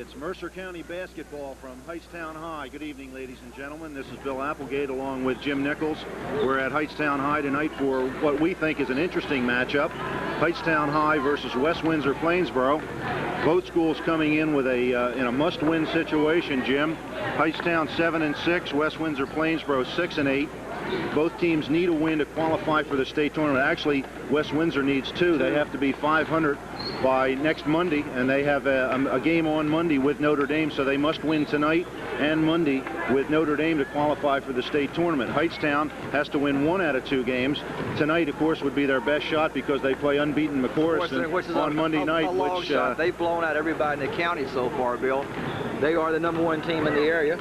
It's Mercer County basketball from Hightstown High. Good evening, ladies and gentlemen. This is Bill Applegate along with Jim Nichols. We're at Hightstown High tonight for what we think is an interesting matchup. Hightstown High versus West Windsor Plainsboro. Both schools coming in with in a must-win situation, Jim. Hightstown 7-6, West Windsor Plainsboro 6-8. Both teams need a win to qualify for the state tournament. Actually, West Windsor needs 2. They have to be 500 by next Monday, and they have a game on Monday with Notre Dame, so they must win tonight and Monday with Notre Dame to qualify for the state tournament. Hightstown has to win 1 out of 2 games. Tonight, of course, would be their best shot because they play unbeaten McCorriston on Monday night. They've blown out everybody in the county so far, Bill. They are the #1 team in the area,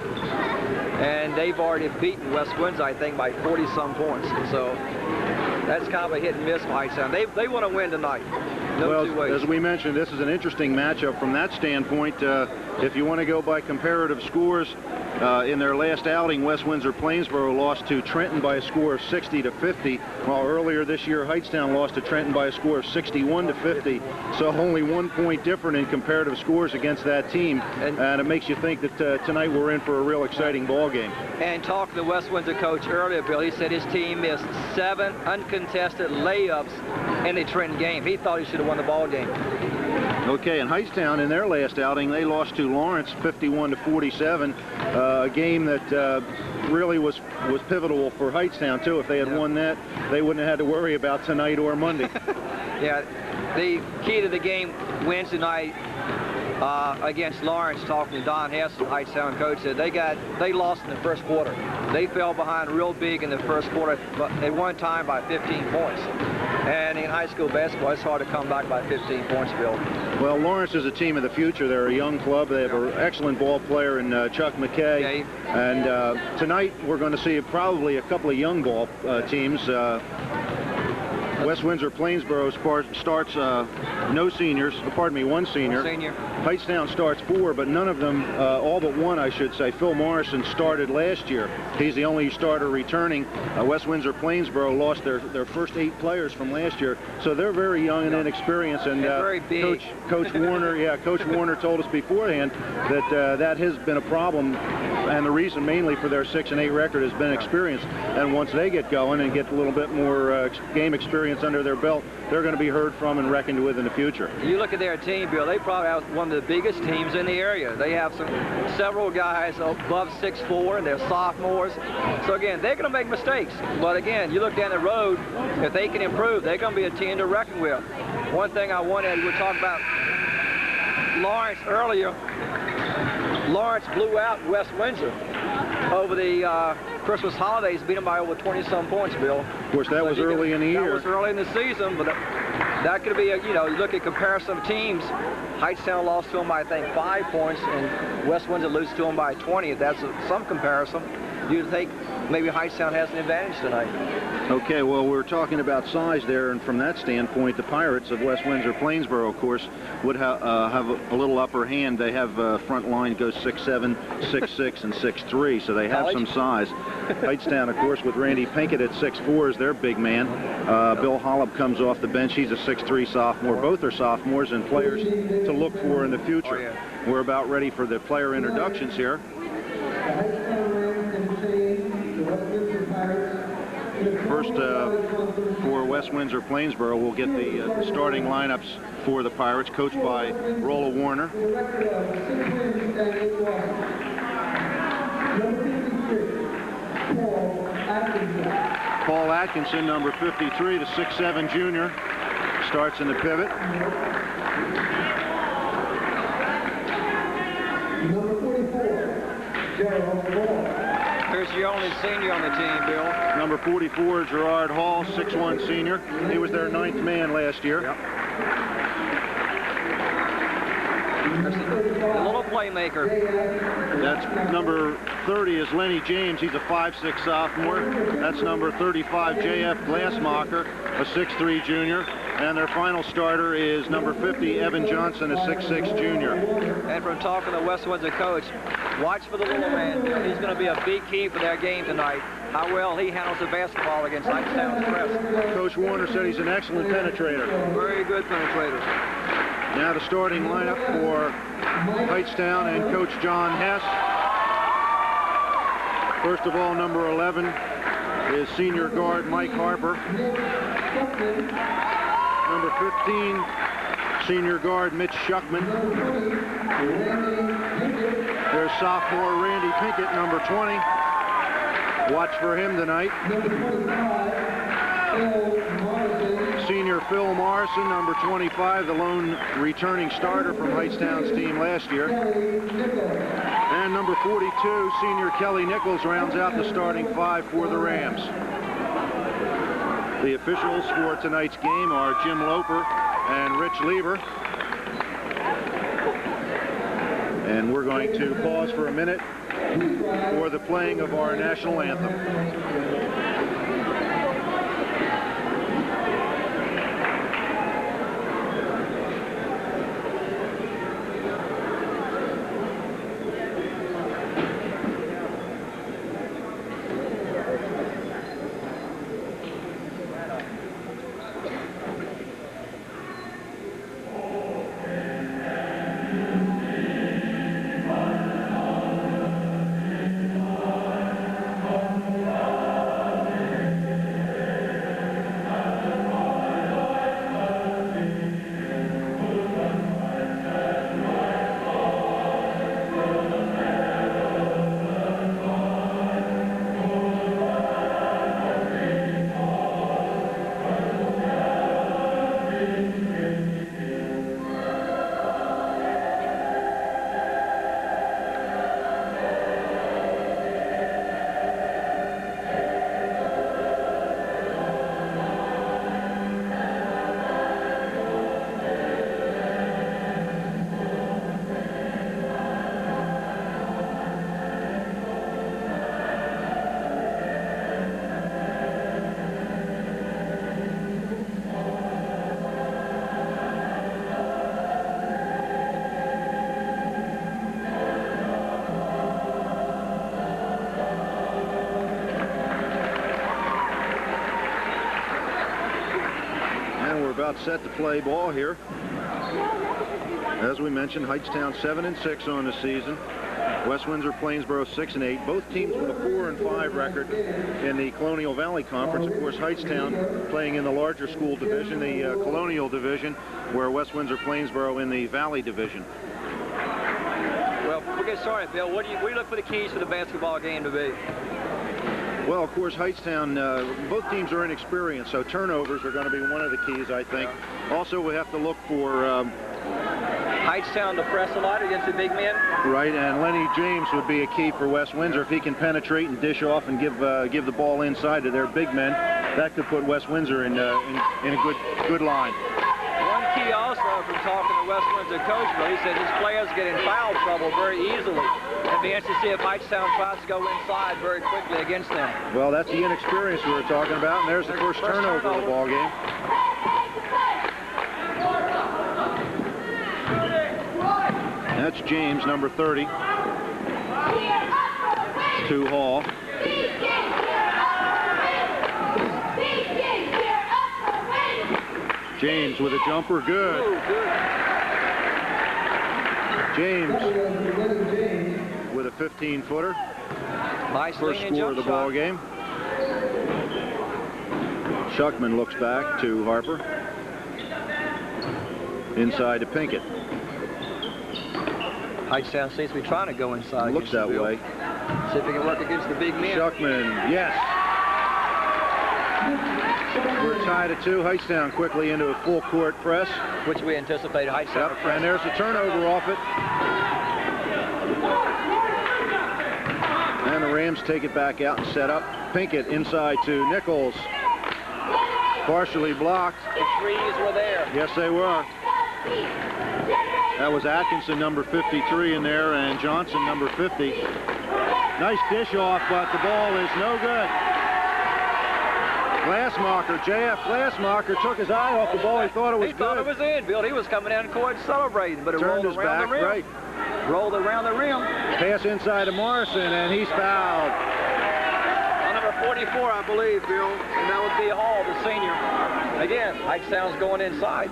and they've already beaten West Windsor, I think, by 40-some points. So that's kind of a hit and miss for Hightstown. They want to win tonight. No two ways. As we mentioned, this is an interesting matchup from that standpoint. If you want to go by comparative scores, in their last outing, West Windsor Plainsboro lost to Trenton by a score of 60-50, while earlier this year Hightstown lost to Trenton by a score of 61-50. So only 1 point different in comparative scores against that team, and it makes you think that tonight we're in for a real exciting ball game. And talking to the West Windsor coach earlier, Bill, he said his team missed 7 uncontested layups in the Trenton game. He thought he should have won the ball game. Okay, and Hightstown in their last outing, they lost to Lawrence 51-47, a game that really was pivotal for Hightstown too. If they had won that, they wouldn't have had to worry about tonight or Monday. Yeah, the key to the game Wednesday night against Lawrence, talking to Don Hess, the Hightstown coach, said they lost in the first quarter. They fell behind real big in the first quarter, but at one time by 15 points. And in high school basketball, it's hard to come back by 15 points, Bill. Well, Lawrence is a team of the future. They're a young club. They have an excellent ball player in Chuck McKay. Okay. And tonight we're going to see probably a couple of young ball teams. West Windsor Plainsboro starts no seniors, pardon me, 1 senior. Hightstown starts 4, but none of them, all but 1, I should say. Phil Morrison started last year. He's the only starter returning. West Windsor Plainsboro lost their first 8 players from last year, so they're very young and inexperienced. And very big. Coach Warner, Coach Warner told us beforehand that that has been a problem, and the reason mainly for their 6-8 record has been experience. And once they get going and get a little bit more game experience under their belt, they're going to be heard from and reckoned with in the future. You look at their team, Bill, they probably have one of the biggest teams in the area. They have several guys above 6'4", and they're sophomores. So again, they're going to make mistakes. But again, you look down the road, if they can improve, they're going to be a team to reckon with. One thing I wanted, we were talking about Lawrence earlier. Lawrence blew out West Windsor over the Christmas holidays, beat them by over 20-some points, Bill. Of course, that was early in the year. That was early in the season, but that could be you look at comparison of teams. Hightstown lost to them by, I think, 5 points, and West Windsor loses to them by 20. If that's some comparison, you'd think maybe Hightstown has an advantage tonight. Okay, well, we're talking about size there, and from that standpoint, the Pirates of West Windsor Plainsboro, of course, would have a little upper hand. They have front line goes 6'7", 6'6", and 6'3", so they have some size. Hightstown, of course, with Randy Pinkett at 6'4", is their big man. Bill Hollop comes off the bench. He's a 6'3" sophomore. Both are sophomores and players to look for in the future. Oh, yeah. We're about ready for the player introductions here. First, for West Windsor Plainsboro, we'll get the starting lineups for the Pirates, coached by Rolla Warner. Paul Atkinson, number 53, the 6'7" junior, starts in the pivot. Number 44, Gerald. Here's your only senior on the team, Bill. Number 44, Gerard Hall, 6'1" senior. He was their 9th man last year. Yep. A little playmaker. That's number 30 is Lenny James. He's a 5'6" sophomore. That's number 35, J.F. Glassmacher, a 6'3" junior. And their final starter is number 50, Evan Johnson, a 6'6" junior. And from talking to West Windsor coach, watch for the little man. He's going to be a big key for their game tonight. How well he handles the basketball against Hightstown's press. Coach Warner said he's an excellent penetrator. Very good penetrator. Now the starting lineup for Hightstown and Coach John Hess. First of all, number 11 is senior guard Mike Harper. Number 15, senior guard Mitch Schuckman. There's sophomore Randy Pinkett, number 20. Watch for him tonight. Senior Phil Morrison, number 25, the lone returning starter from Hightstown's team last year. And number 42, senior Kelly Nichols, rounds out the starting 5 for the Rams. The officials for tonight's game are Jim Loper and Rich Lever. And we're going to pause for a minute for the playing of our national anthem. Set to play ball here. As we mentioned, Hightstown 7-6 on the season. West Windsor Plainsboro 6-8. Both teams with a 4-5 record in the Colonial Valley Conference. Of course, Hightstown playing in the larger school division, the Colonial Division, where West Windsor Plainsboro in the Valley Division. Well, we'll get started, Bill. What do you look for the keys for the basketball game to be? Well, of course, Hightstown, both teams are inexperienced, so turnovers are going to be one of the keys, I think. Yeah. Also, we have to look for Hightstown to press a lot against the big men. Right, and Lenny James would be a key for West Windsor. If he can penetrate and dish off and give the ball inside to their big men, that could put West Windsor in a good line. One key also from talking to West Windsor coach, he said his players get in foul trouble very easily. It'd be interesting to see if Hightstown tries to go inside very quickly against them. Well, that's the inexperience we were talking about, and there's the first turnover of the ball game. That's James, number 30. To Hall. James with a jumper, good. Ooh, good. James with a 15-footer. Nice first score of the ball game. Schuckman looks back to Harper. Inside to Pinkett. Hightstown seems to be trying to go inside. Looks that way. See if he can work against the big men. Schuckman, yes. We're tied at 2. Hightstown quickly into a full court press, which we anticipated Hightstown. Yep, and there's a turnover off it. And the Rams take it back out and set up. Pinkett inside to Nichols. Partially blocked. The threes were there. Yes, they were. That was Atkinson, number 53 in there, and Johnson, number 50. Nice dish off, but the ball is no good. Glassmacher, J.F. Glassmacher took his eye off the ball. He thought it was good. He thought it was in, Bill. He was coming down the court celebrating, but it rolled around the rim. Right. Rolled around the rim. Pass inside to Morrison, and he's fouled. Number 44, I believe, Bill, and that would be Hall, the senior. Again, Hightstown's going inside.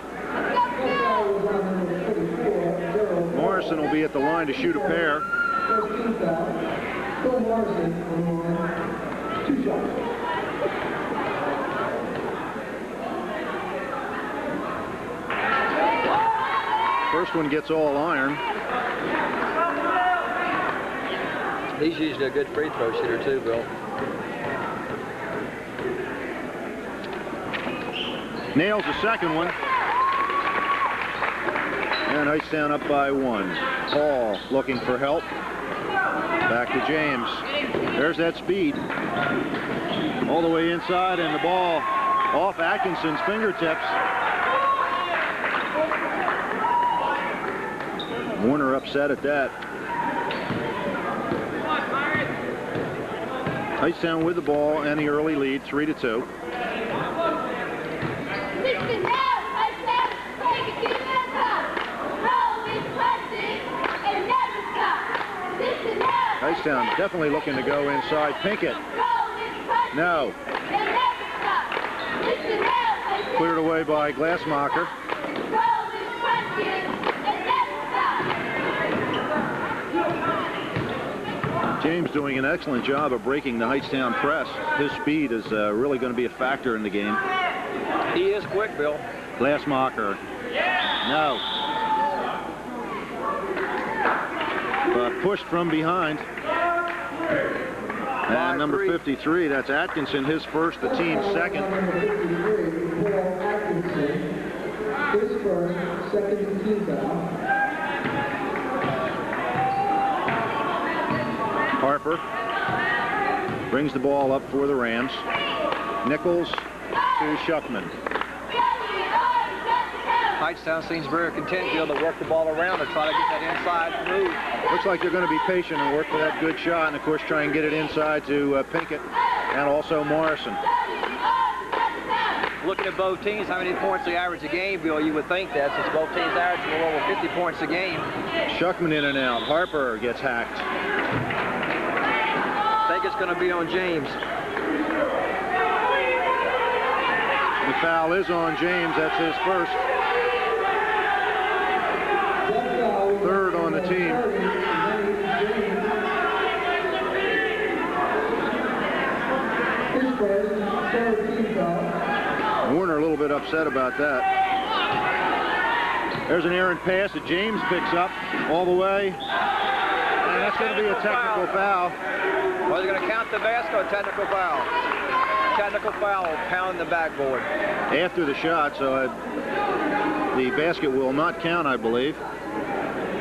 Morrison will be at the line to shoot a pair. First team foul. Phil Morrison on the line. 2 shots. First one gets all iron. He's usually a good free throw shooter too, Bill. Nails the second one. And Hightstown up by 1. Hall looking for help. Back to James. There's that speed. All the way inside, and the ball off Atkinson's fingertips. Warner upset at that. Hightstown with the ball and the early lead, 3-2. Hightstown definitely looking to go inside. Pinkett. No. Cleared away by Glassmacher. James doing an excellent job of breaking the Hightstown press. His speed is really going to be a factor in the game. He is quick, Bill. Glassmacher. No. Pushed from behind. And number 53, that's Atkinson, his first, the team's second. Number 53, Paul Atkinson. His first, second team foul. Harper brings the ball up for the Rams. Nichols to Shuckman. Hightstown seems very content to be able to work the ball around and try to get that inside move. Looks like they're going to be patient and work for that good shot, and of course try and get it inside to Pinkett and also Morrison. Looking at both teams, how many points they average a game, Bill, you would think that since both teams average a little over 50 points a game. Shuckman in and out. Harper gets hacked. I think it's going to be on James. The foul is on James. That's his first. Third on the team. Warner a little bit upset about that. There's an errant pass that James picks up all the way. And that's going to be a technical foul. Well, they're going to count the basket or technical foul. Technical foul, pound the backboard. After the shot, so the basket will not count, I believe.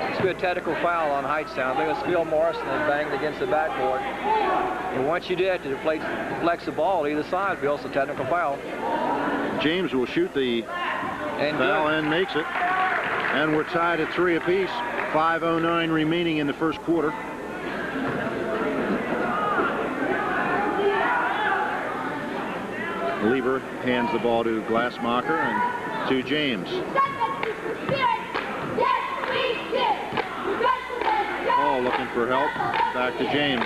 It's a technical foul on Hightstown. I think it was Phil Morrison that banged against the backboard. And once you do that, to deflect the ball either side, Bill, it's a technical foul. James will shoot the foul and makes it. And we're tied at 3 apiece. 5:09 remaining in the first quarter. Lieber hands the ball to Glassmacher and to James. Hall looking for help. Back to James.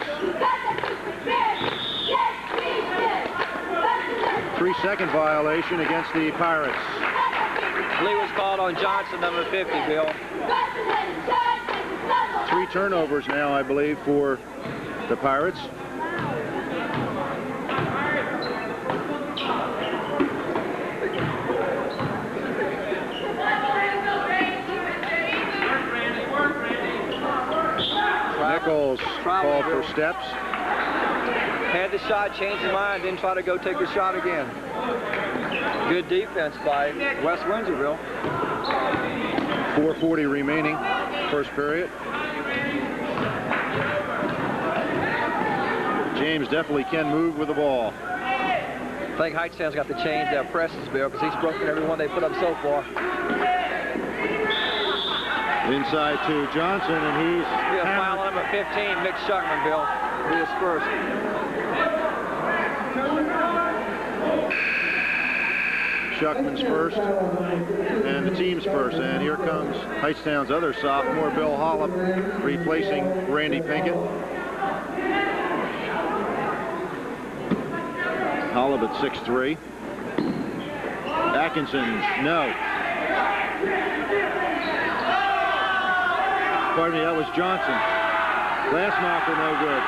3-second violation against the Pirates. Lee was called on Johnson, number 50, Bill. 3 turnovers now, I believe, for the Pirates. Nichols called for steps. Had the shot, changed his mind, didn't try to go take the shot again. Good defense by West Windsorville. 4:40 remaining, first period. James definitely can move with the ball. I think Hightstown's got to change their presses, Bill, because he's broken every one they put up so far. Inside to Johnson, and he's foul on number 15, Mick Shuckman, Bill. He is first. Shuckman's first, and the team's first. And here comes Hightstown's other sophomore, Bill Hollop, replacing Randy Pinkett. Hollop at 6'3". Atkinson, no. Pardon me, that was Johnson. Glassmacher, no good.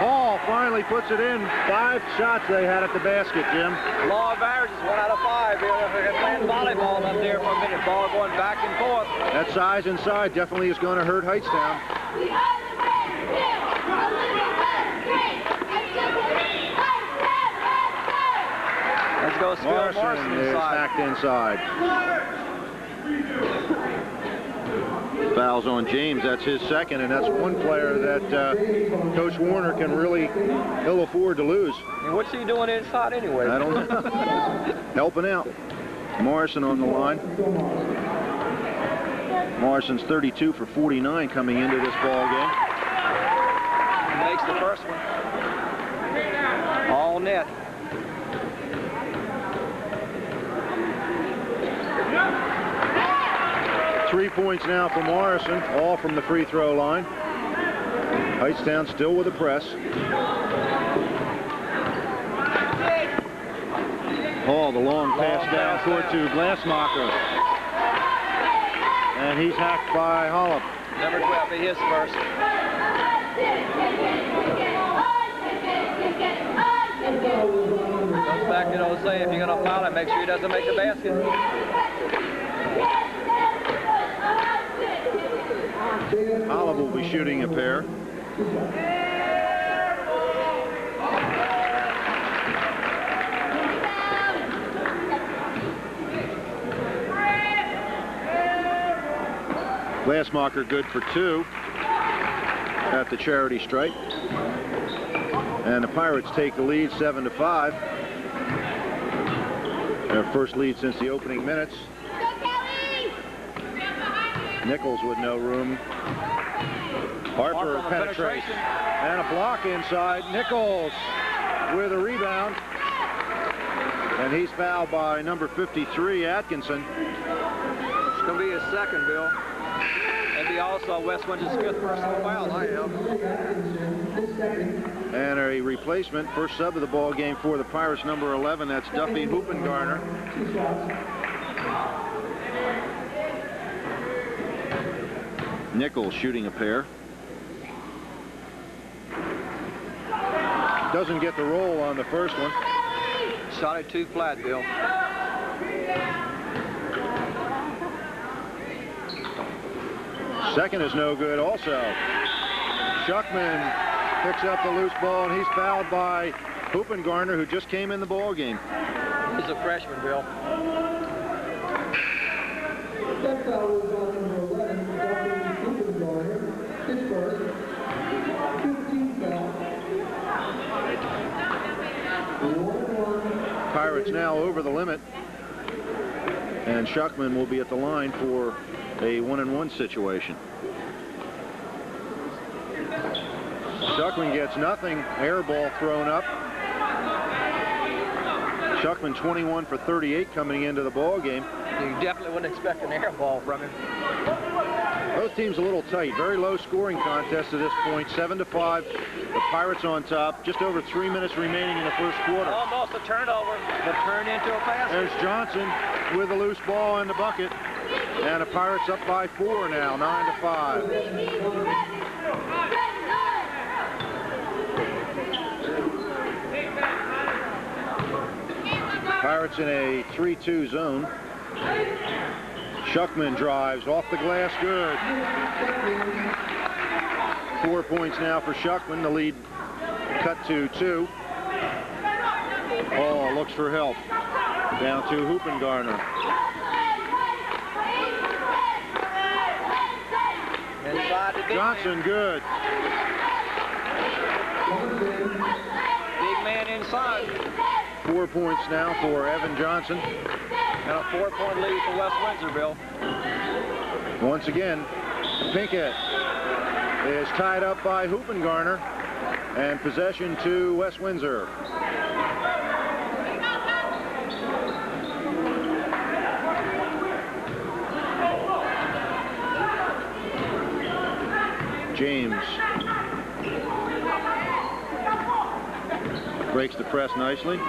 Hall finally puts it in. 5 shots they had at the basket, Jim. Law of averages, 1 out of 5. They're playing volleyball up there for a minute. Ball going back and forth. That size inside definitely is going to hurt Hightstown. Let's go Phil Morrison is inside. hacked inside. Fouls on James. That's his second, and that's one player that Coach Warner can really ill afford to lose. And what's he doing inside anyway? I don't know. Helping out. Morrison on the line. Morrison's 32 for 49 coming into this ball game. He makes the first one. All net. Three points now for Morrison, all from the free throw line. Hightstown still with a press. Hall, the long pass down court to Glassmacher. And he's hacked by Hollop. Number 12, be his first. Goes back to those saying, if you're going to foul it, make sure he doesn't make the basket. Hollop will be shooting a pair. Glassmacher good for 2 at the charity stripe. And the Pirates take the lead 7-5. Their first lead since the opening minutes. Nichols with no room. Harper penetration. And a block inside. Nichols with a rebound. And he's fouled by number 53, Atkinson. It's going to be his second, Bill. Maybe also West Windsor's 5th personal foul, I am. And a replacement, first sub of the ball game for the Pirates, number 11. That's Duffy Hoopengarner. Nichols shooting a pair. Doesn't get the roll on the first one. Shot it too flat, Bill. Second is no good also. Schuckman picks up the loose ball, and he's fouled by Hoopengarner, who just came in the ball game. He's a freshman, Bill. That foul was on number 11, Hoopengarner. His first. 15 foul. 1-1. Pirates now over the limit. And Schuckman will be at the line for a 1-and-1 situation. Schuckman gets nothing. Air ball thrown up. Schuckman 21 for 38 coming into the ball game. You definitely wouldn't expect an air ball from him. Both teams a little tight. Very low scoring contest to this point. 7-5. The Pirates on top. Just over 3 minutes remaining in the first quarter. Almost a turnover, but turned into a pass. There's Johnson with a loose ball in the bucket. And the Pirates up by 4 now, 9-5. Pirates in a 3-2 zone. Schuckman drives off the glass, good. 4 points now for Schuckman. The lead cut to 2. Hall looks for help. Down to Hoopengarner. Johnson, good. Big man inside. 4 points now for Evan Johnson. And a 4-point lead for West Windsor, Bill. Once again, Pinkett is tied up by Hoopengarner, and possession to West Windsor. James breaks the press nicely.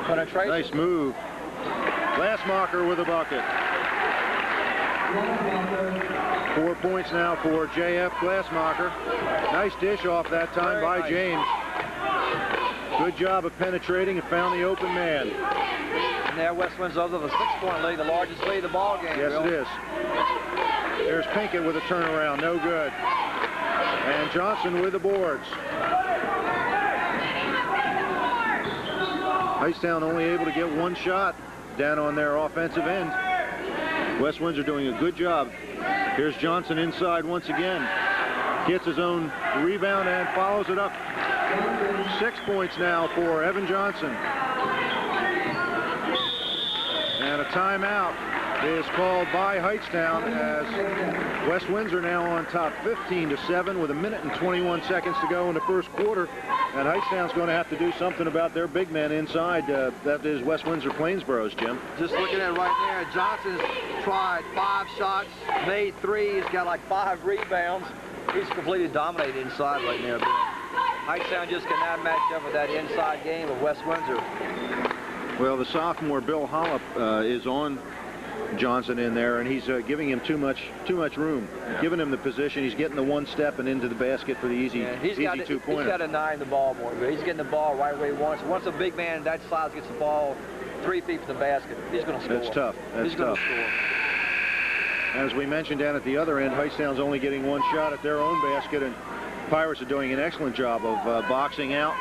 Penetration. Nice move Glassmacher with a bucket. 4 points now for J.F. Glassmacher. Nice dish off that time by James. Good job of penetrating and found the open man. And there West Windsor's over the 6-point lead, the largest lead of the ball game. Yes, Bill. it is. There's Pinkett with a turnaround, no good. And Johnson with the boards. Hightstown only able to get one shot down on their offensive end. West Windsor doing a good job. Here's Johnson inside once again. Gets his own rebound and follows it up. 6 points now for Evan Johnson. And a timeout is called by Hightstown as West Windsor now on top 15-7 with 1:21 to go in the first quarter. And Hightstown's going to have to do something about their big men inside. That is West Windsor Plainsborough's, Jim. Just looking at it right there, Johnson's tried 5 shots, made 3. He's got like 5 rebounds. He's completely dominated inside right now. Hightstown just cannot match up with that inside game of West Windsor. Well, the sophomore Bill Hollop is on Johnson in there, and he's giving him too much room. Giving him the position, he's getting the one step and into the basket for the easy two-pointer. He's got to deny the ball more. He's getting the ball right where he wants. Once a big man that size gets the ball 3 feet from the basket, he's going to score. That's tough. That's tough. Score. As we mentioned down at the other end, Hightstown's only getting one shot at their own basket, and Pirates are doing an excellent job of boxing out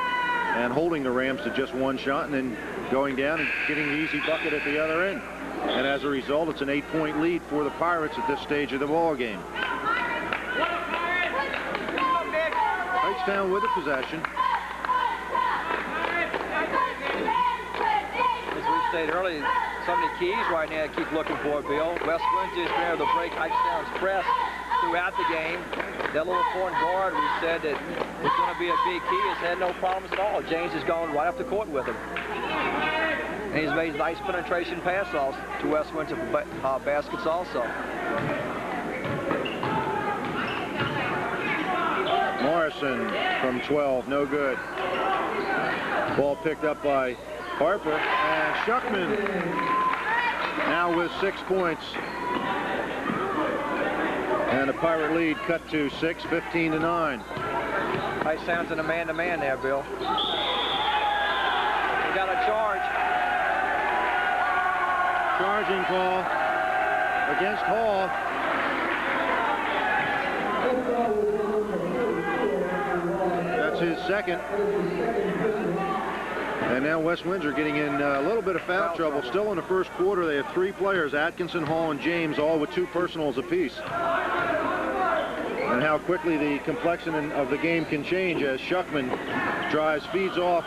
and holding the Rams to just one shot and then going down and getting the easy bucket at the other end. And as a result, it's an 8-point lead for the Pirates at this stage of the ball game. Hightstown with the possession. As we stated earlier, some of the keys right now to keep looking for, Bill. West Windsor has been able to break Hightstown's press throughout the game. That little point guard, we said that was going to be a big key, has had no problems at all. James has gone right up the court with him. And he's made nice penetration pass-offs to West Windsor baskets also. Morrison from 12, no good. Ball picked up by Harper, and Shuckman now with 6 points. And the Pirate lead cut to 6, 15-9. Hightstown's in a man-to-man there, Bill. We got a charge. Charging call against Hall. That's his second. And now West Windsor getting in a little bit of foul trouble. Still in the first quarter, they have 3 players, Atkinson, Hall, and James, all with 2 personals apiece. And how quickly the complexion of the game can change as Shuckman drives, feeds off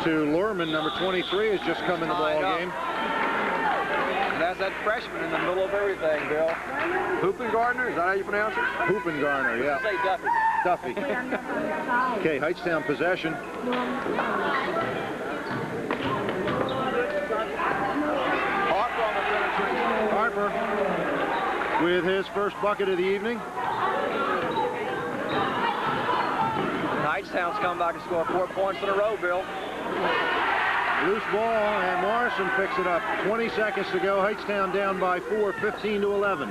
to Lurman. Number 23 has just come in the ball game. That's that freshman in the middle of everything, Bill. Hoopengarner, is that how you pronounce it? Hoopengarner, yeah. Say Duffy. Duffy. Okay, Hightstown possession. Harper on the penetration. Harper with his first bucket of the evening. Hightstown's come back and scored 4 points in a row, Bill. Loose ball, and Morrison picks it up. 20 seconds to go. Hightstown down by 4, 15-11.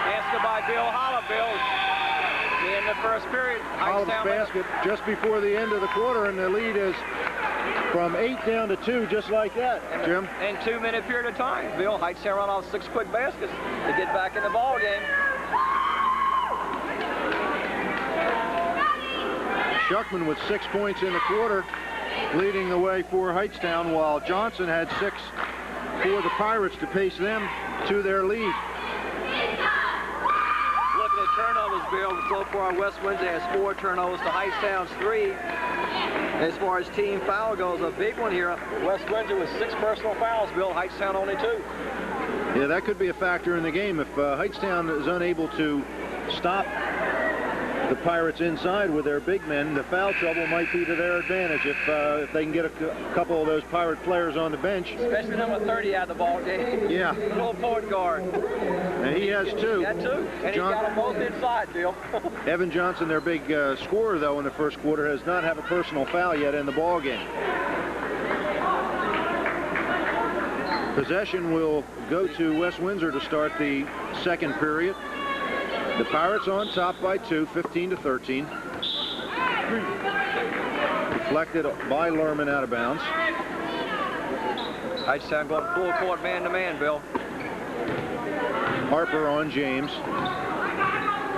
Basket by Bill Holla, Bill. In the first period, Hollop's basket just before the end of the quarter, and the lead is from 8 down to 2, just like that, Jim. In 2-minute period of time, Bill. Hightstown run off 6 quick baskets to get back in the ball game. Shuckman with 6 points in the quarter, leading the way for Hightstown, while Johnson had 6 for the Pirates to pace them to their lead. Looking at turnovers, Bill, so far West Windsor has 4 turnovers to Hightstown's 3. As far as team foul goes, a big one here. West Windsor with 6 personal fouls, Bill. Hightstown only 2. Yeah, that could be a factor in the game. If Hightstown is unable to stop the Pirates inside with their big men. The foul trouble might be to their advantage if they can get a couple of those Pirate players on the bench. Especially number 30 out of the ball game. Yeah. The little point guard. And he has two. He had two. And he got them both inside, Bill. Evan Johnson, their big scorer, though, in the first quarter, has not had a personal foul yet in the ball game. Possession will go to West Windsor to start the second period. The Pirates on top by 2, 15-13. Deflected by Lerman out of bounds. Hightstown going full court man-to-man, Bill. Harper on James.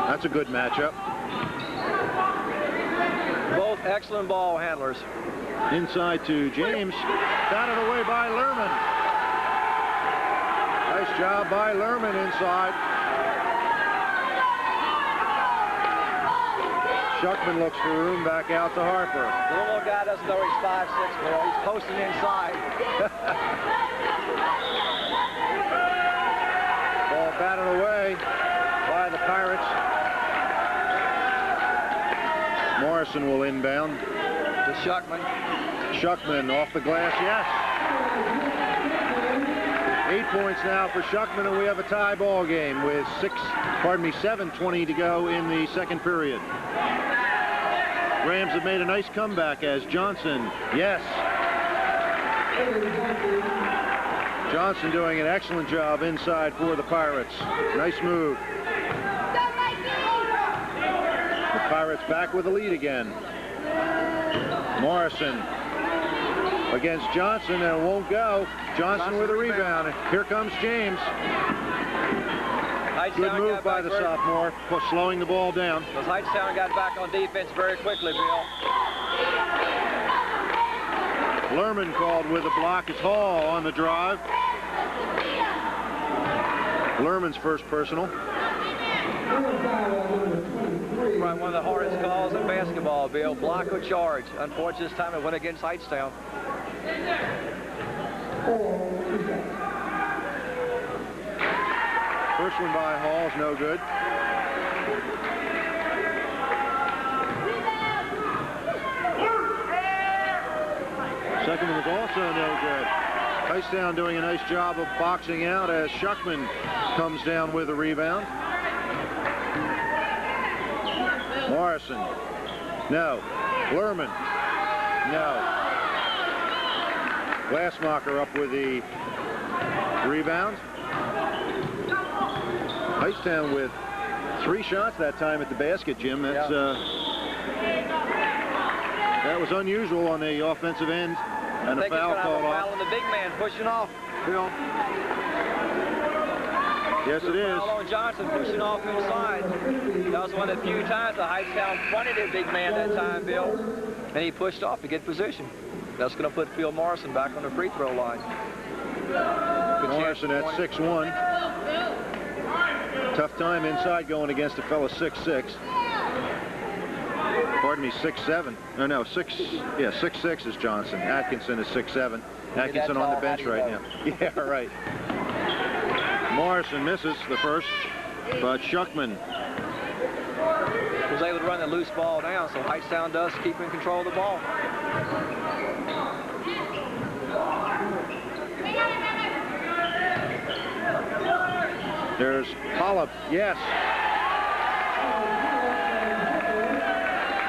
That's a good matchup. Both excellent ball handlers. Inside to James. Batted away by Lerman. Nice job by Lerman inside. Shuckman looks for room back out to Harper. The little guy doesn't know he's 5'6", Bill. He's posting inside. Ball batted away by the Pirates. Morrison will inbound. To Shuckman. Shuckman off the glass, yes. 8 points now for Shuckman, and we have a tie ball game with 7:20 to go in the second period. Rams have made a nice comeback as Johnson, yes. Johnson doing an excellent job inside for the Pirates. Nice move. The Pirates back with a lead again. Morrison against Johnson, and it won't go. Johnson with a rebound. Here comes James. Good move by the sophomore, slowing the ball down. Because Hightstown got back on defense very quickly, Bill. Lerman called with a block. It's Hall on the drive. Lerman's first personal. Right, one of the hardest calls in basketball, Bill. Block or charge. Unfortunately, this time it went against Hightstown. First one by Hall is no good. Second one was also no good. Hightstown doing a nice job of boxing out as Shuckman comes down with a rebound. Morrison. No. Lerman. No. Glassmacher up with the rebound. Hightstown with 3 shots that time at the basket, Jim. That's that was unusual on the offensive end, and a foul called off. Foul on the big man pushing off, Bill. Yes, it is. Foul on Johnson pushing off inside. That was one of the few times the Hightstown fronted his big man that time, Bill, and he pushed off to get position. That's going to put Phil Morrison back on the free throw line. Morrison at 6'1". Tough time inside going against a fellow 6'6". Pardon me, 6'7". No, 6'6" is Johnson. Atkinson is 6'7". Atkinson on the bench right now. Yeah, right. Morrison misses the first, but Shuckman was able to run the loose ball down, so Hightstown does keep in control of the ball. There's Polyp, yes.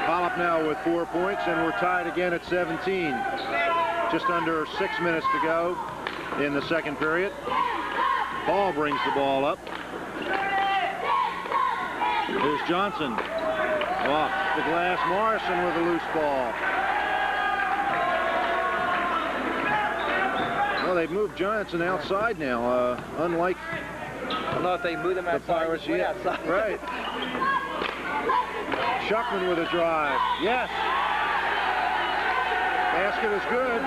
Polyp now with 4 points, and we're tied again at 17. Just under 6 minutes to go in the second period. Ball brings the ball up. Here's Johnson. Off the glass, Morrison with a loose ball. Well, they've moved Johnson outside now, unlike I don't know if they moved him outside. Outside. Right. Shuckman with a drive. Yes. Basket is good.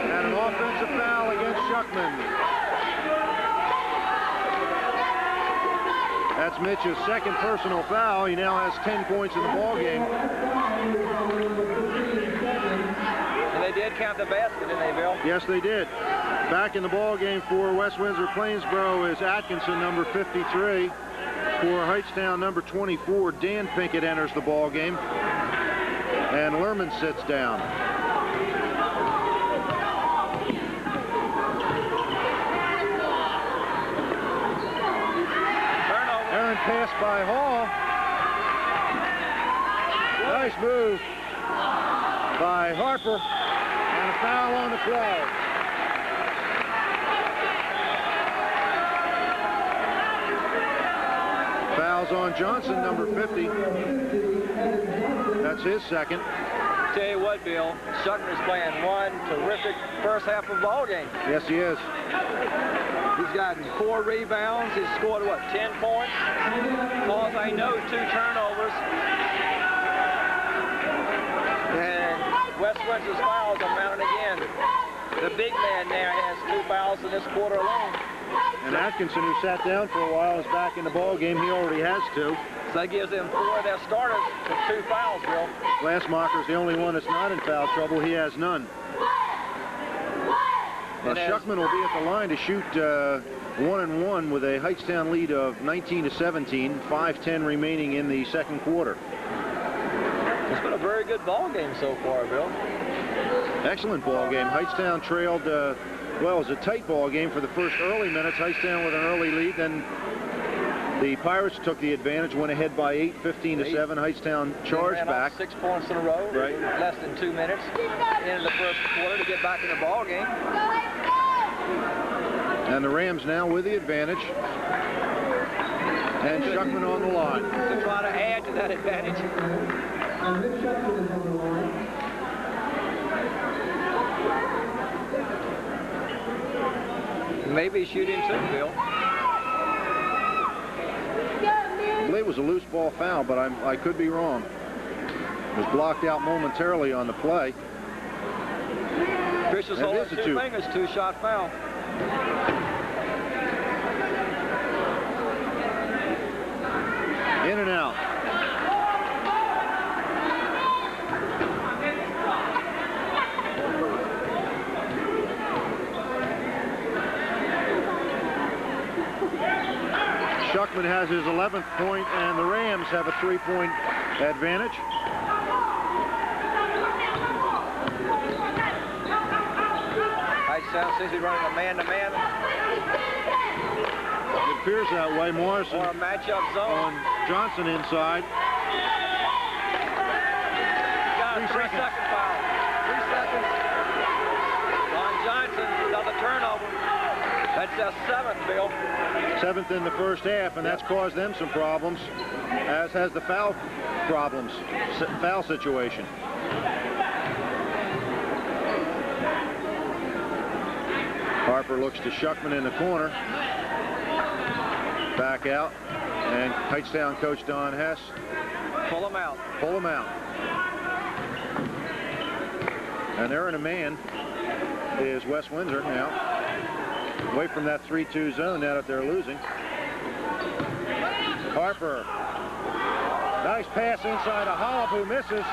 And an offensive foul against Shuckman. That's Mitch's second personal foul. He now has 10 points in the ball game. And they did count the basket, didn't they, Bill? Yes, they did. Back in the ball game for West Windsor Plainsboro is Atkinson, number 53. For Hightstown, number 24, Dan Pinkett enters the ball game, and Lerman sits down. Errant pass by Hall. Nice move by Harper, and a foul on the play. Fouls on Johnson, number 50. That's his second. Tell you what, Bill, Shuckman's playing one terrific first half of the ball game. Yes, he is. He's gotten 4 rebounds. He's scored, what, 10 points? Calls, I know, 2 turnovers. And West Windsor's fouls are mounting again. The big man there has 2 fouls in this quarter alone. And Atkinson, who sat down for a while, is back in the ball game. He already has 2. So that gives them 4 of their starters with 2 fouls, Bill. Glassmacher's the only one that's not in foul trouble. He has none. Shuckman will be at the line to shoot 1-and-1 with a Hightstown lead of 19-17, 5:10 remaining in the second quarter. It's been a very good ball game so far, Bill. Excellent ball game. Hightstown trailed, well, it was a tight ball game for the first early minutes. Hightstown with an early lead, then the Pirates took the advantage, went ahead by 8, 15-7. Hightstown charged back. 6 points in a row, right? Less than 2 minutes into the first quarter to get back in the ball game. And the Rams now with the advantage. And Shuckman on the line. To try to add to that advantage. And Mitch Shuckman is on the line. Maybe shooting too, Bill. I believe it was a loose ball foul, but I could be wrong. It was blocked out momentarily on the play. Fisher's holding 2 fingers, 2-shot foul. In and out. Shuckman has his 11th point, and the Rams have a 3-point advantage. Hightstown seems to be running a man-to-man. It appears that way. Morrison or a matchup zone. on Johnson inside. Got a 3-second foul. 3 seconds on Johnson. Another turnover. That's their 7th, Bill. 7th in the first half, and that's caused them some problems, as has the foul problems, foul situation. Harper looks to Shuckman in the corner. Back out, and Hightstown coach Don Hess. Pull him out. Pull him out. And they're in a man is West Windsor now. Away from that 3-2 zone now that they're losing. Harper. Nice pass inside to Hollop, who misses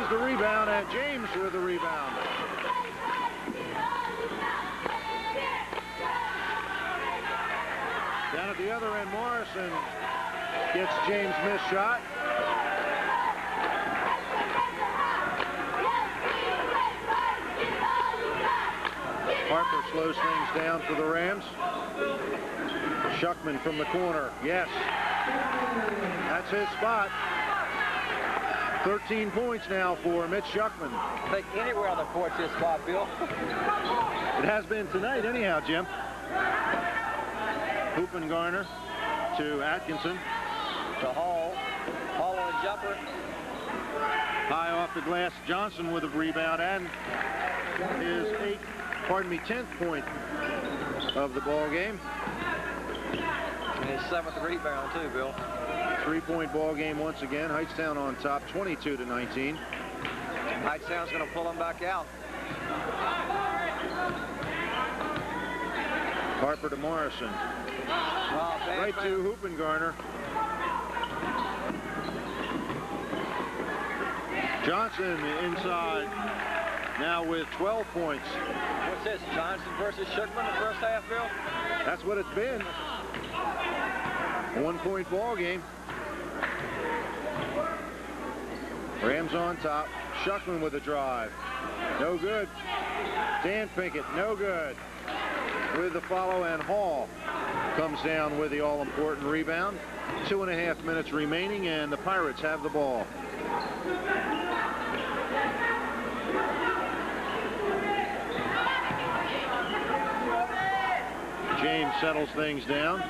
the rebound, and James with the rebound. Down at the other end, Morrison gets James' missed shot. Harper slows things down for the Rams. Shuckman from the corner. Yes. That's his spot. 13 points now for Mitch Shuckman. I think anywhere on the court's his spot, Bill. It has been tonight anyhow, Jim. Hoopengarner to Atkinson. To Hall. Hall on a jumper. High off the glass. Johnson with a rebound and his 10th point of the ball game. And his 7th rebound too, Bill. 3-point ball game once again. Hightstown on top, 22-19. Hightstown's going to pull him back out. Harper to Morrison. Right to Hoopengarner. Johnson inside. Now with 12 points. What's this, Johnson versus Shuckman the first half, Bill? That's what it's been. 1-point ball game. Rams on top. Shuckman with a drive. No good. Dan Pinkett, no good. With the follow, and Hall comes down with the all-important rebound. 2.5 minutes remaining, and the Pirates have the ball. James settles things down.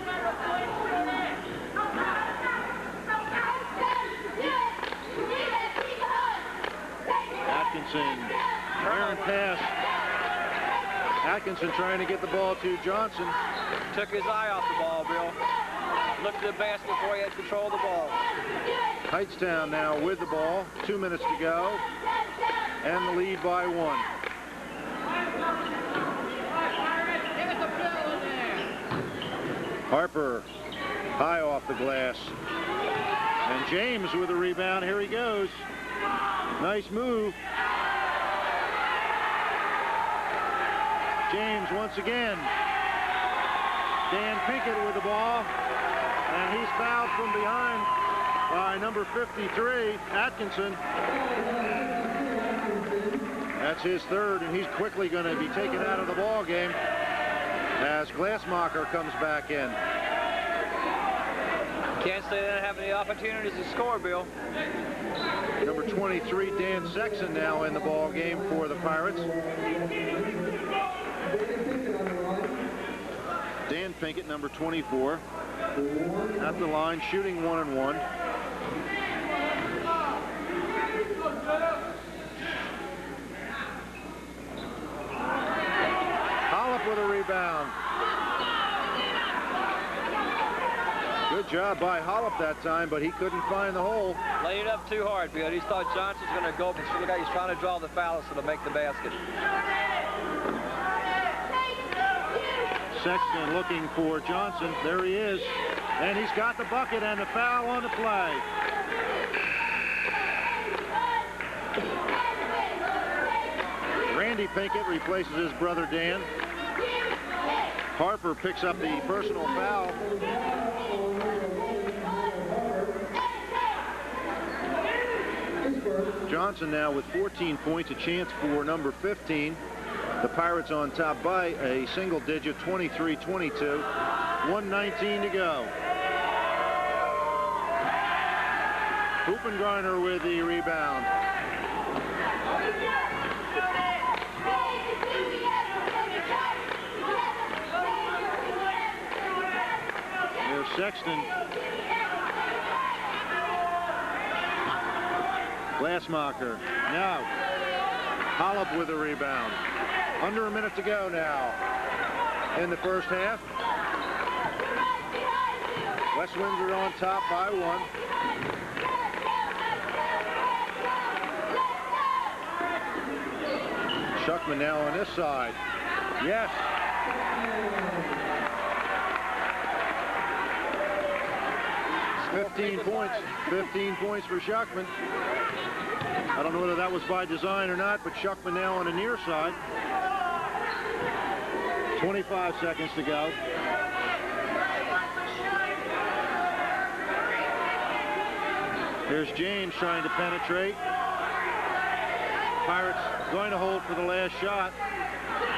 Atkinson, errant pass. Atkinson trying to get the ball to Johnson. Took his eye off the ball, Bill. Looked at the basket before he had control of the ball. Hightstown now with the ball. 2 minutes to go. And the lead by 1. Harper high off the glass. And James with a rebound. Here he goes. Nice move. James once again. Dan Pinkett with the ball. And he's fouled from behind by number 53, Atkinson. That's his third, and he's quickly going to be taken out of the ball game as Glassmacher comes back in. Can't say they didn't have any opportunities to score, Bill. Number 23, Dan Sexton, now in the ball game for the Pirates. Dan Pinkett, number 24, at the line, shooting 1-1. Hollop with a rebound. Good job by Hollop that time, but he couldn't find the hole. Laid it up too hard, Bill. He thought Johnson's going to go, but look how he's trying to draw the foul so to make the basket. Sexton looking for Johnson. There he is. And he's got the bucket and the foul on the play. Randy Pinkett replaces his brother Dan. Harper picks up the personal foul. Johnson now with 14 points, a chance for number 15. The Pirates on top by a single digit, 23-22. 1:19 to go. Hoopengarner with the rebound. There's Sexton. Glassmacher. Now, Hollop with a rebound. Under a minute to go now in the first half. West Windsor on top by 1. Shuckman now on this side. Yes. It's 15 points for Shuckman. I don't know whether that was by design or not, but Shuckman now on the near side. 25 seconds to go. Here's James trying to penetrate. Pirates going to hold for the last shot.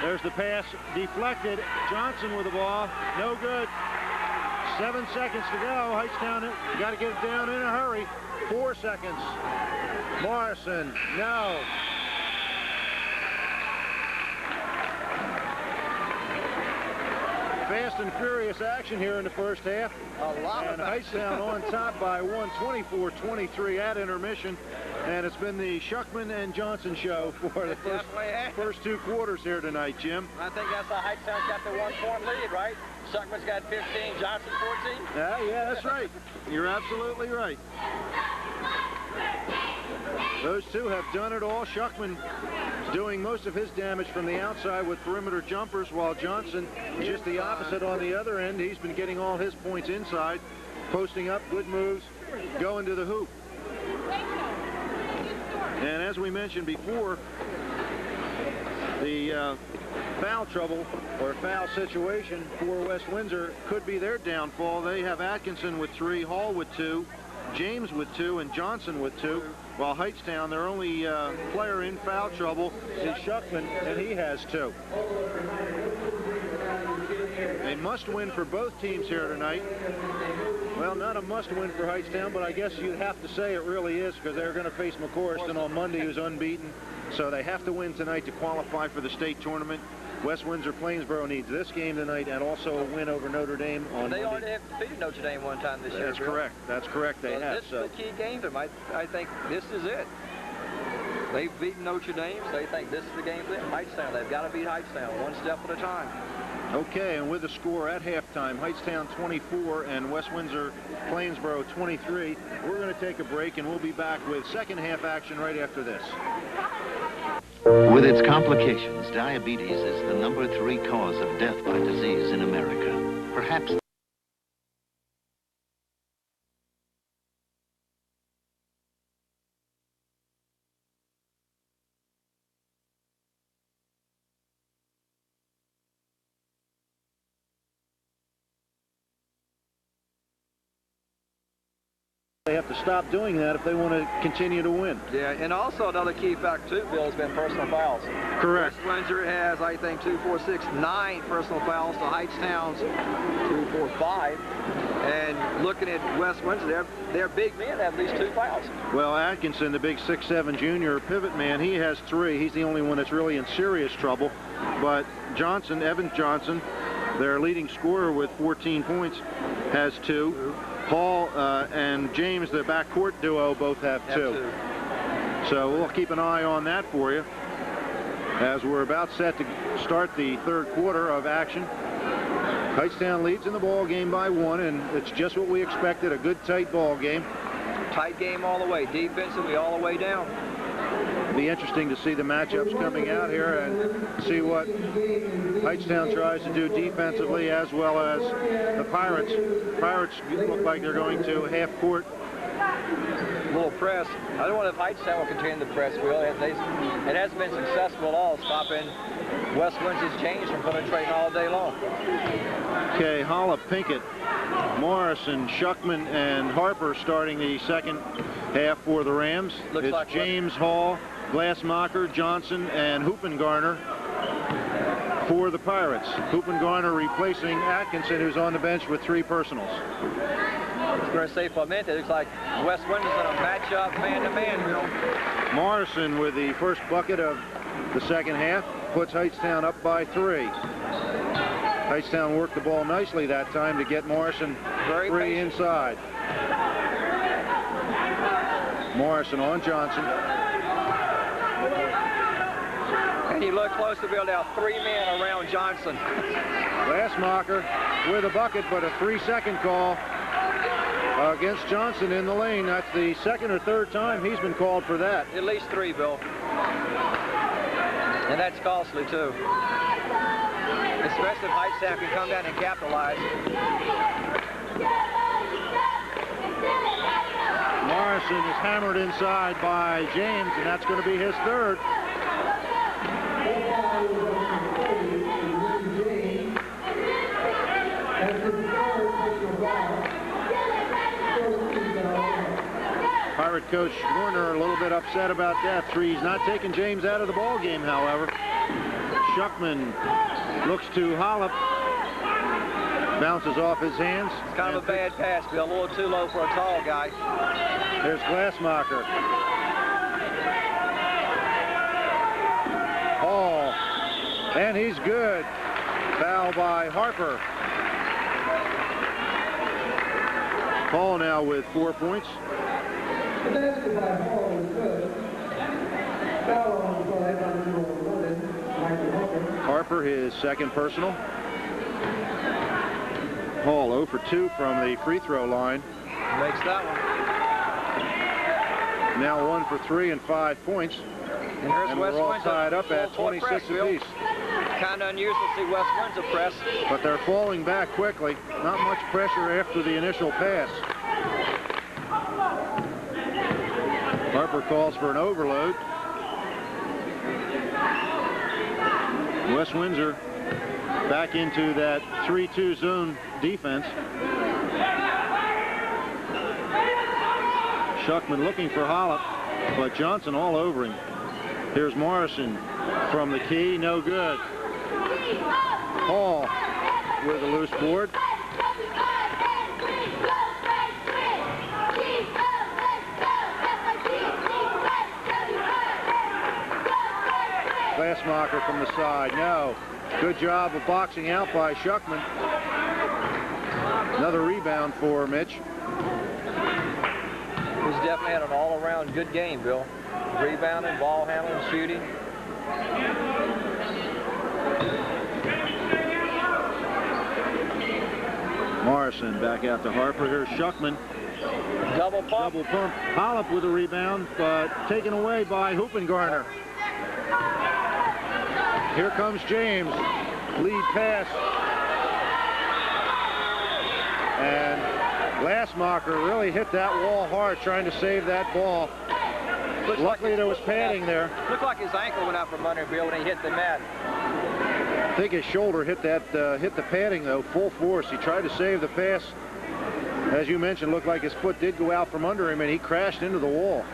There's the pass deflected. Johnson with the ball. No good. 7 seconds to go. Hightstown got to get it down in a hurry. 4 seconds. Morrison. No. Fast and furious action here in the first half. A lot and of Hightstown on top by 1, 24-23 at intermission. And it's been the Shuckman and Johnson show for the first 2 quarters here tonight, Jim. I think that's how Hightstown's got the 1-point lead, right? Shuckman's got 15, Johnson 14. Yeah, that's right. You're absolutely right. Those two have done it all. Shuckman is doing most of his damage from the outside with perimeter jumpers, while Johnson, just the opposite on the other end. He's been getting all his points inside, posting up good moves, going to the hoop. And as we mentioned before, the foul trouble or foul situation for West Windsor could be their downfall. They have Atkinson with 3, Hall with 2, James with 2, and Johnson with 2, while Hightstown, their only player in foul trouble is Shuckman, and he has 2. A must-win for both teams here tonight. Well, not a must-win for Hightstown, but I guess you'd have to say it really is, because they're going to face McCorriston on Monday, who's unbeaten. So they have to win tonight to qualify for the state tournament. West Windsor-Plainsboro needs this game tonight and also a win over Notre Dame on Monday. They already have defeated Notre Dame one time this year. That's correct. That's correct. They have. This is the key game for them. I think this is it. They've beaten Notre Dame, so they think this is the game for them. Hightstown, they've got to beat Hightstown one step at a time. Okay, and with the score at halftime, Hightstown 24 and West Windsor Plainsboro 23, we're going to take a break, and we'll be back with second half action right after this. With its complications, diabetes is the #3 cause of death by disease in America. Perhaps they have to stop doing that if they want to continue to win. Yeah, and also another key factor, too, Bill, has been personal fouls. Correct. West Windsor has, I think, 2, 4, 6, 9 personal fouls to Hightstown's 2, 4, 5. And looking at West Windsor, their big men have at least 2 fouls. Well, Atkinson, the big 6'7" junior pivot man, he has 3. He's the only one that's really in serious trouble. But Johnson, Evan Johnson, their leading scorer with 14 points, has 2. Paul and James, the backcourt duo, both have 2. So we'll keep an eye on that for you as we're about set to start the third quarter of action. Hightstown leads in the ball game by 1, and it's just what we expected, a good tight ball game. Tight game all the way, defensively all the way down. Be interesting to see the matchups coming out here and see what Hightstown tries to do defensively, as well as the Pirates. Pirates look like they're going to half court. Little press. I don't know if Hightstown will continue the press, Will. It hasn't been successful at all, stopping West Windsor's change from penetrating all day long. Okay, Holla, Pinkett, Morrison, Shuckman, and Harper starting the second half for the Rams. Looks it's like James, Hall, Glassmacher, Johnson, and Hoopengarner for the Pirates. Hoopengarner replacing Atkinson, who's on the bench with 3 personals. I was going to say for a minute, it looks like West Windsor's going to match up man-to-man, Will. Morrison with the first bucket of the second half puts Hightstown up by 3. Hightstown worked the ball nicely that time to get Morrison free inside. Morrison on Johnson. And he looked close to Bill. Now 3 men around Johnson. Glassmacher with a bucket, but a 3-second call against Johnson in the lane. That's the second or third time he's been called for that. At least 3, Bill. And that's costly, too. Especially if Hightstown can come down and capitalize. Morrison is hammered inside by James, and that's going to be his 3rd. Pirate coach Warner a little bit upset about that. He's not taking James out of the ball game, however. Shuckman looks to Hollop. Bounces off his hands. It's kind of a bad pass, Bill. A little too low for a tall guy. There's Glassmacher. Hall. And he's good. Foul by Harper. Hall now with 4 points. The basket by Hall was good. Foul on the play by number 11, Michael Harper. Harper, his second personal. Hall 0 for 2 from the free throw line. Makes that one. Now 1 for 3 and 5 points. And we're all tied up at 26 apiece. Kind of unusual to see West Windsor press. But they're falling back quickly. Not much pressure after the initial pass. Harper calls for an overload. West Windsor back into that 3-2 zone defense. Shuckman looking for Hollop, but Johnson all over him. Here's Morrison from the key, no good. Hall with a loose board. Glassmacher from the side, no. Good job of boxing out by Shuckman. Another rebound for Mitch. He's definitely had an all-around good game, Bill. Rebounding, ball handling, shooting. Morrison back out to Harper. Here's Shuckman. Double pump. Double pump. Hollop with a rebound, but taken away by Hoopengarner. Here comes James. Lead pass. And Glassmacher really hit that wall hard trying to save that ball. Luckily there was padding there. Looked like his ankle went out from under Bill when he hit the mat. I think his shoulder hit that hit the padding though, full force. He tried to save the pass. As you mentioned, looked like his foot did go out from under him and he crashed into the wall.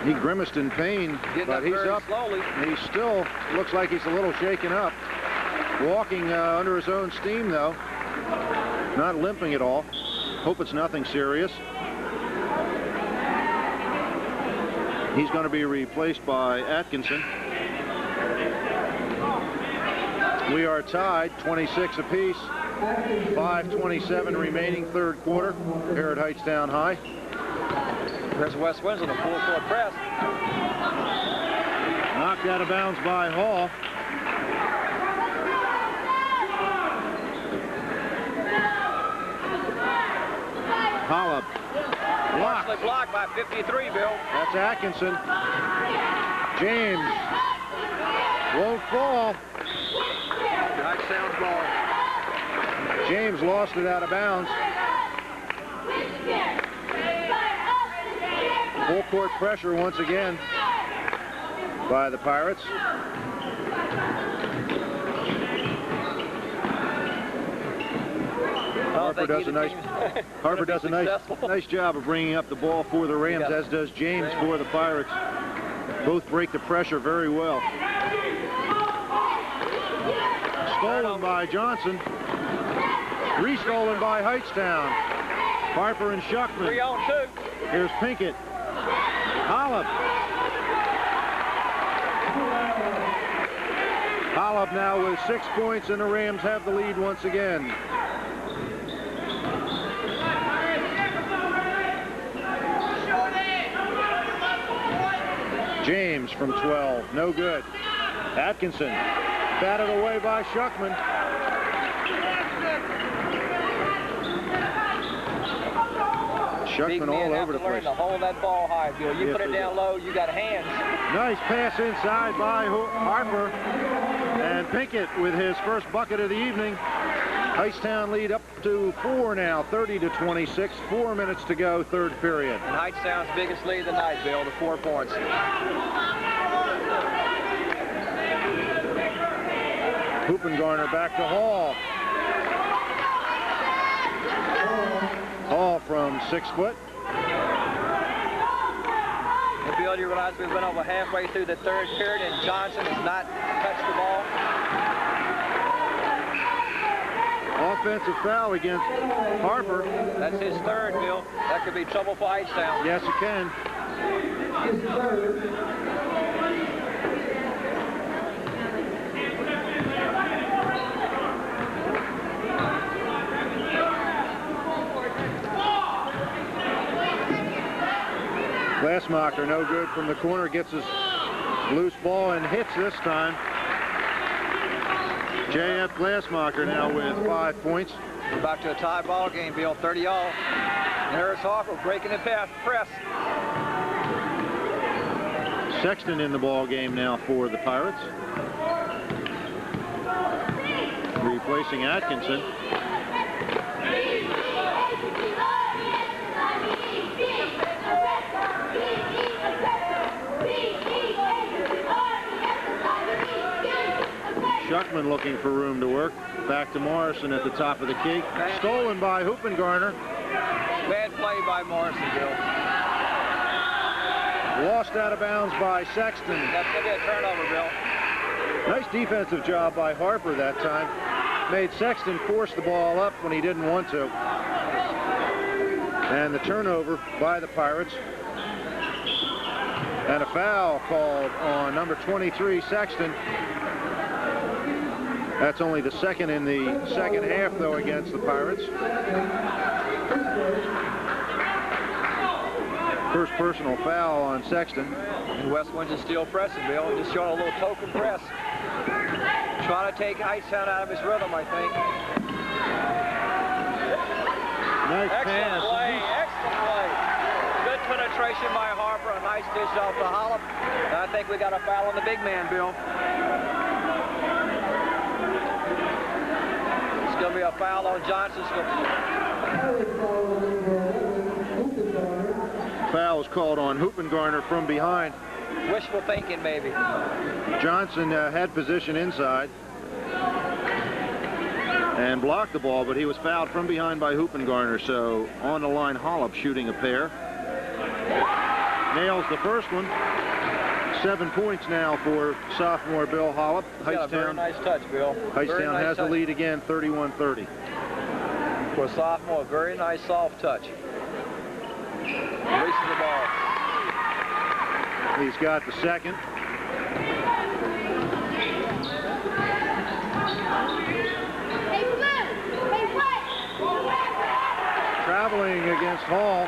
He grimaced in pain, but he's up. Slowly. He still looks like he's a little shaken up. Walking under his own steam though. Not limping at all. Hope it's nothing serious. He's going to be replaced by Atkinson. We are tied, 26 apiece. 5:27 remaining, third quarter here at Hightstown High. There's West Windsor, the full-court press. Knocked out of bounds by Hall. Hollop. Partially blocked by 53, Bill. That's Atkinson. James. Won't fall. Hightstown's ball. James lost it out of bounds. Full court pressure once again by the Pirates. Harper does a nice job of bringing up the ball for the Rams, as does James for the Pirates. Both break the pressure very well. Stolen by Johnson. Restolen by Hightstown. Harper and Shuckman. 3-on-2. Here's Pinkett. Hollop. Hollop now with 6 points, and the Rams have the lead once again. James from 12, no good. Atkinson, batted away by Shuckman. Shuckman all over the place. To hold that ball high, Bill. You put it down low, you got hands. Nice pass inside by Harper. And Pinkett with his first bucket of the evening. Hightstown lead up to 4 now, 30-26. 4 minutes to go, third period. And Hightstown's biggest lead of the night, Bill, to 4 points. Hoopengarner back to Hall. Hall from 6 foot. And Bill, you realize we've been over halfway through the third period and Johnson has not touched the ball? Offensive foul against Harper. That's his third, Bill. That could be trouble for Hightstown. Yes, it can. Glassmacher, no good from the corner, gets his loose ball and hits this time. J.F. Glassmacher now with 5 points. Back to a tie ball game, Bill, 30-all. And there's Harper breaking the press. Sexton in the ball game now for the Pirates. Replacing Atkinson. Schuckman looking for room to work. Back to Morrison at the top of the key. Stolen by Hoopengarner. Bad play by Morrison, Bill. Lost out of bounds by Sexton. That's going to be a turnover, Bill. Nice defensive job by Harper that time. Made Sexton force the ball up when he didn't want to. And the turnover by the Pirates. And a foul called on number 23, Sexton. That's only the second in the second half, though, against the Pirates. First personal foul on Sexton. And West Windsor still pressing, Bill. Just showing a little token press. Trying to take Hightstown out of his rhythm, I think. Nice Excellent pass. play, excellent play. Good penetration by Harper, a nice dish off the Hollop. And I think we got a foul on the big man, Bill. It's going to be a foul on Johnson. Foul is called on Hoopengarner from behind. Wishful thinking, maybe. Johnson had position inside and blocked the ball, but he was fouled from behind by Hoopengarner. So on the line, Hollop shooting a pair. Nails the first one. 7 points now for sophomore Bill Hollop. Got a very nice touch, Bill. Hightstown has the lead again, 31-30. For a sophomore, a very nice soft touch. Releases the ball. He's got the second. Traveling against Hall.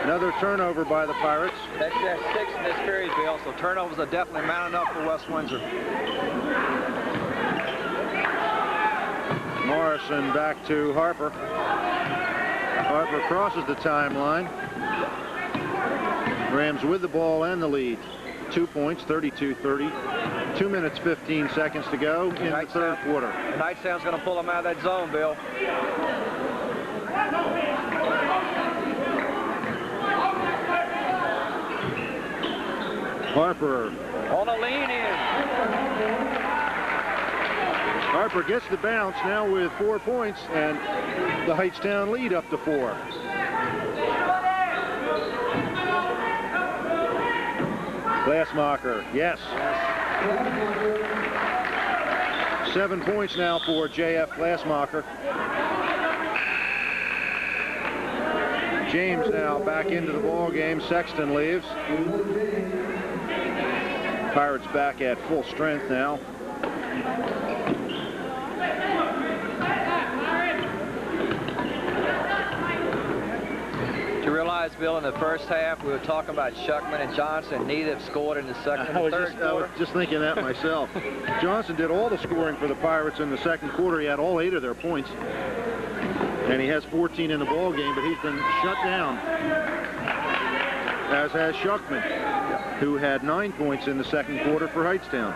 Another turnover by the Pirates. That's their sixth in this period, Bill, so turnovers are definitely mounting up for West Windsor. Morrison back to Harper. Harper crosses the timeline. Rams with the ball and the lead. 2 points, 32-30. 2 minutes, 15 seconds to go in the third quarter. Hightstown's going to pull them out of that zone, Bill. Harper. On a lean in. Harper gets the bounce now with 4 points and the Hightstown lead up to 4. Glassmacher, yes. 7 points now for J.F. Glassmacher. James now back into the ball game. Sexton leaves. Pirates back at full strength now. You realize, Bill, in the first half we were talking about Schuckman and Johnson. Neither have scored in the second and third quarter. I was just thinking that myself. Johnson did all the scoring for the Pirates in the second quarter. He had all 8 of their points. And he has 14 in the ball game, but he's been shut down, as has Schuckman, who had 9 points in the second quarter for Hightstown.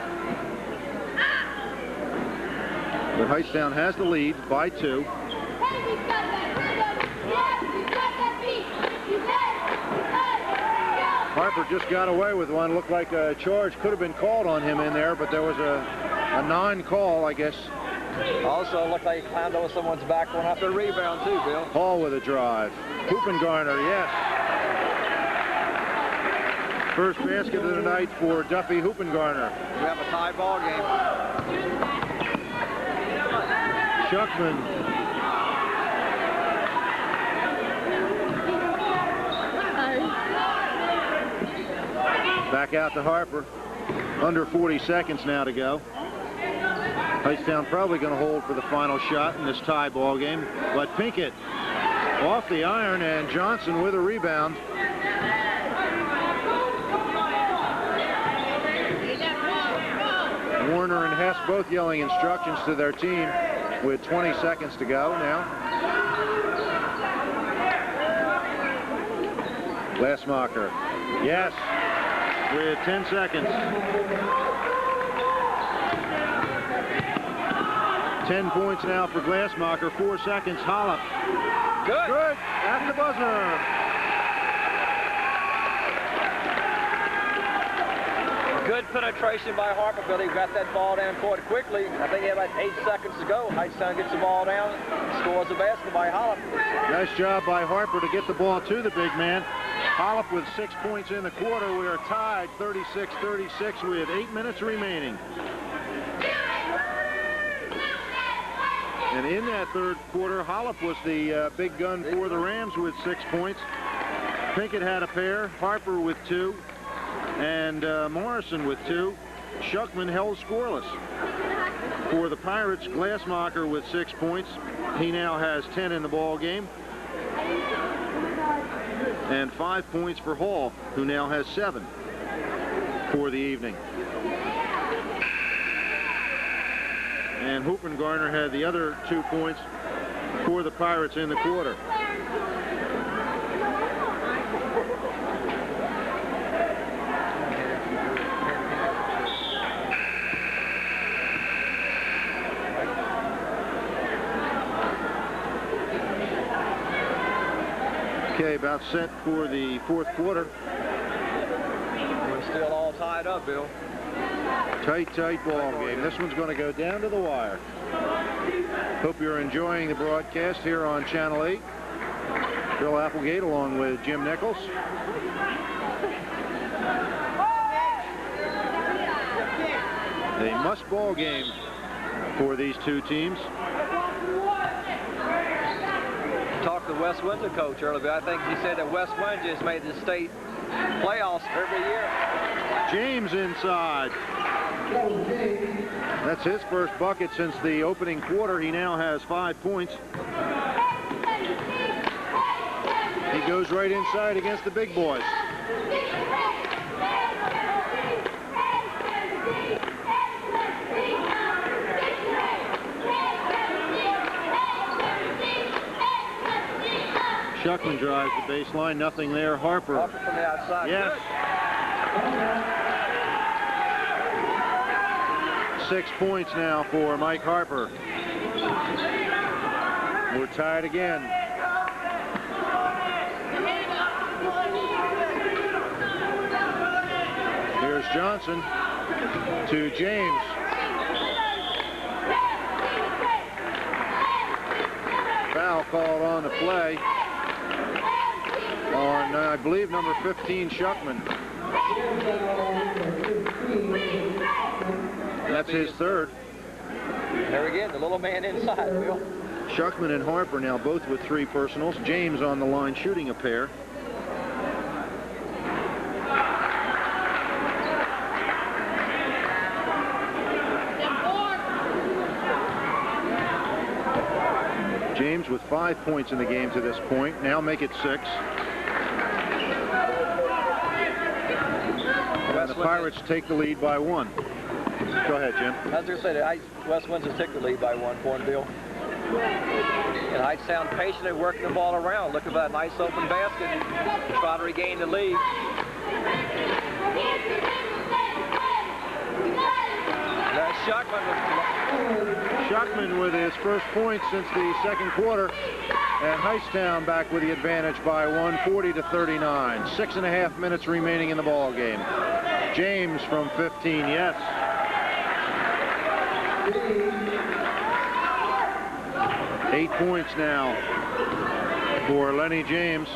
But Hightstown has the lead by 2. Harper just got away with one. Looked like a charge could have been called on him in there, but there was a non-call, I guess. Also looked like he climbed over someone's back going after a rebound too, Bill. Hall with a drive. Hoopengarner, yes. First basket of the night for Duffy Hoopengarner. We have a tie ball game. Schuckman. Back out to Harper. Under 40 seconds now to go. Hightstown probably going to hold for the final shot in this tie ball game. But Pinkett off the iron and Johnson with a rebound. Warner and Hess both yelling instructions to their team with 20 seconds to go now. Glassmacher, yes, with 10 seconds. 10 points now for Glassmacher, 4 seconds. Hollop. Good. Good at the buzzer. Good penetration by Harper, Billy. Got that ball down court quickly. I think he had about 8 seconds to go. Hightstown gets the ball down, scores a basket by Hollop. Nice job by Harper to get the ball to the big man. Hollop with 6 points in the quarter. We are tied 36-36 with 8 minutes remaining. And in that third quarter, Hollop was the big gun for the Rams with 6 points. Pinkett had a pair, Harper with 2, and Morrison with 2. Shuckman held scoreless. For the Pirates, Glassmacher with 6 points. He now has 10 in the ball game. And 5 points for Hall, who now has 7 for the evening. And Hoopengarner had the other 2 points for the Pirates in the quarter. Okay, about set for the fourth quarter. We're still all tied up, Bill. Tight ball game. This one's going to go down to the wire. Hope you're enjoying the broadcast here on Channel 8. Bill Applegate along with Jim Nichols. A must ball game for these two teams. Talked to West Windsor coach earlier. I think he said that West Windsor has made the state playoffs every year. James inside. That's his first bucket since the opening quarter. He now has 5 points. He goes right inside against the big boys. Shuckman drives the baseline. Nothing there. Harper. Harper from the outside. Yes. Good. 6 points now for Mike Harper. We're tied again. Here's Johnson to James. Foul called on the play on, I believe, number 15, Shuckman. That's his third. There again, the little man inside, Bill. Shuckman and Harper now both with 3 personals. James on the line shooting a pair. James with 5 points in the game to this point. Now make it 6. And the Pirates take the lead by 1. Go ahead, Jim. I was going to say that West Windsor took the lead by 1 point, Bill. And Hightstown patiently working the ball around, looking for that nice open basket to try to regain the lead. That's Shuckman with his first point since the second quarter, and Hightstown back with the advantage by 1, 40-39. 6.5 minutes remaining in the ball game. James from 15, yes. Eight points now for Lenny James.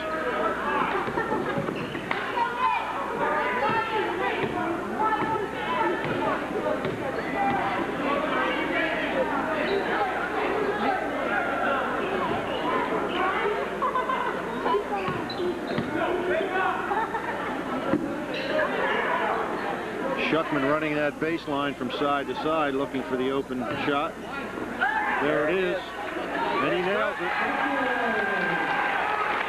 Shuckman running that baseline from side to side, looking for the open shot. There it is. And he nails it.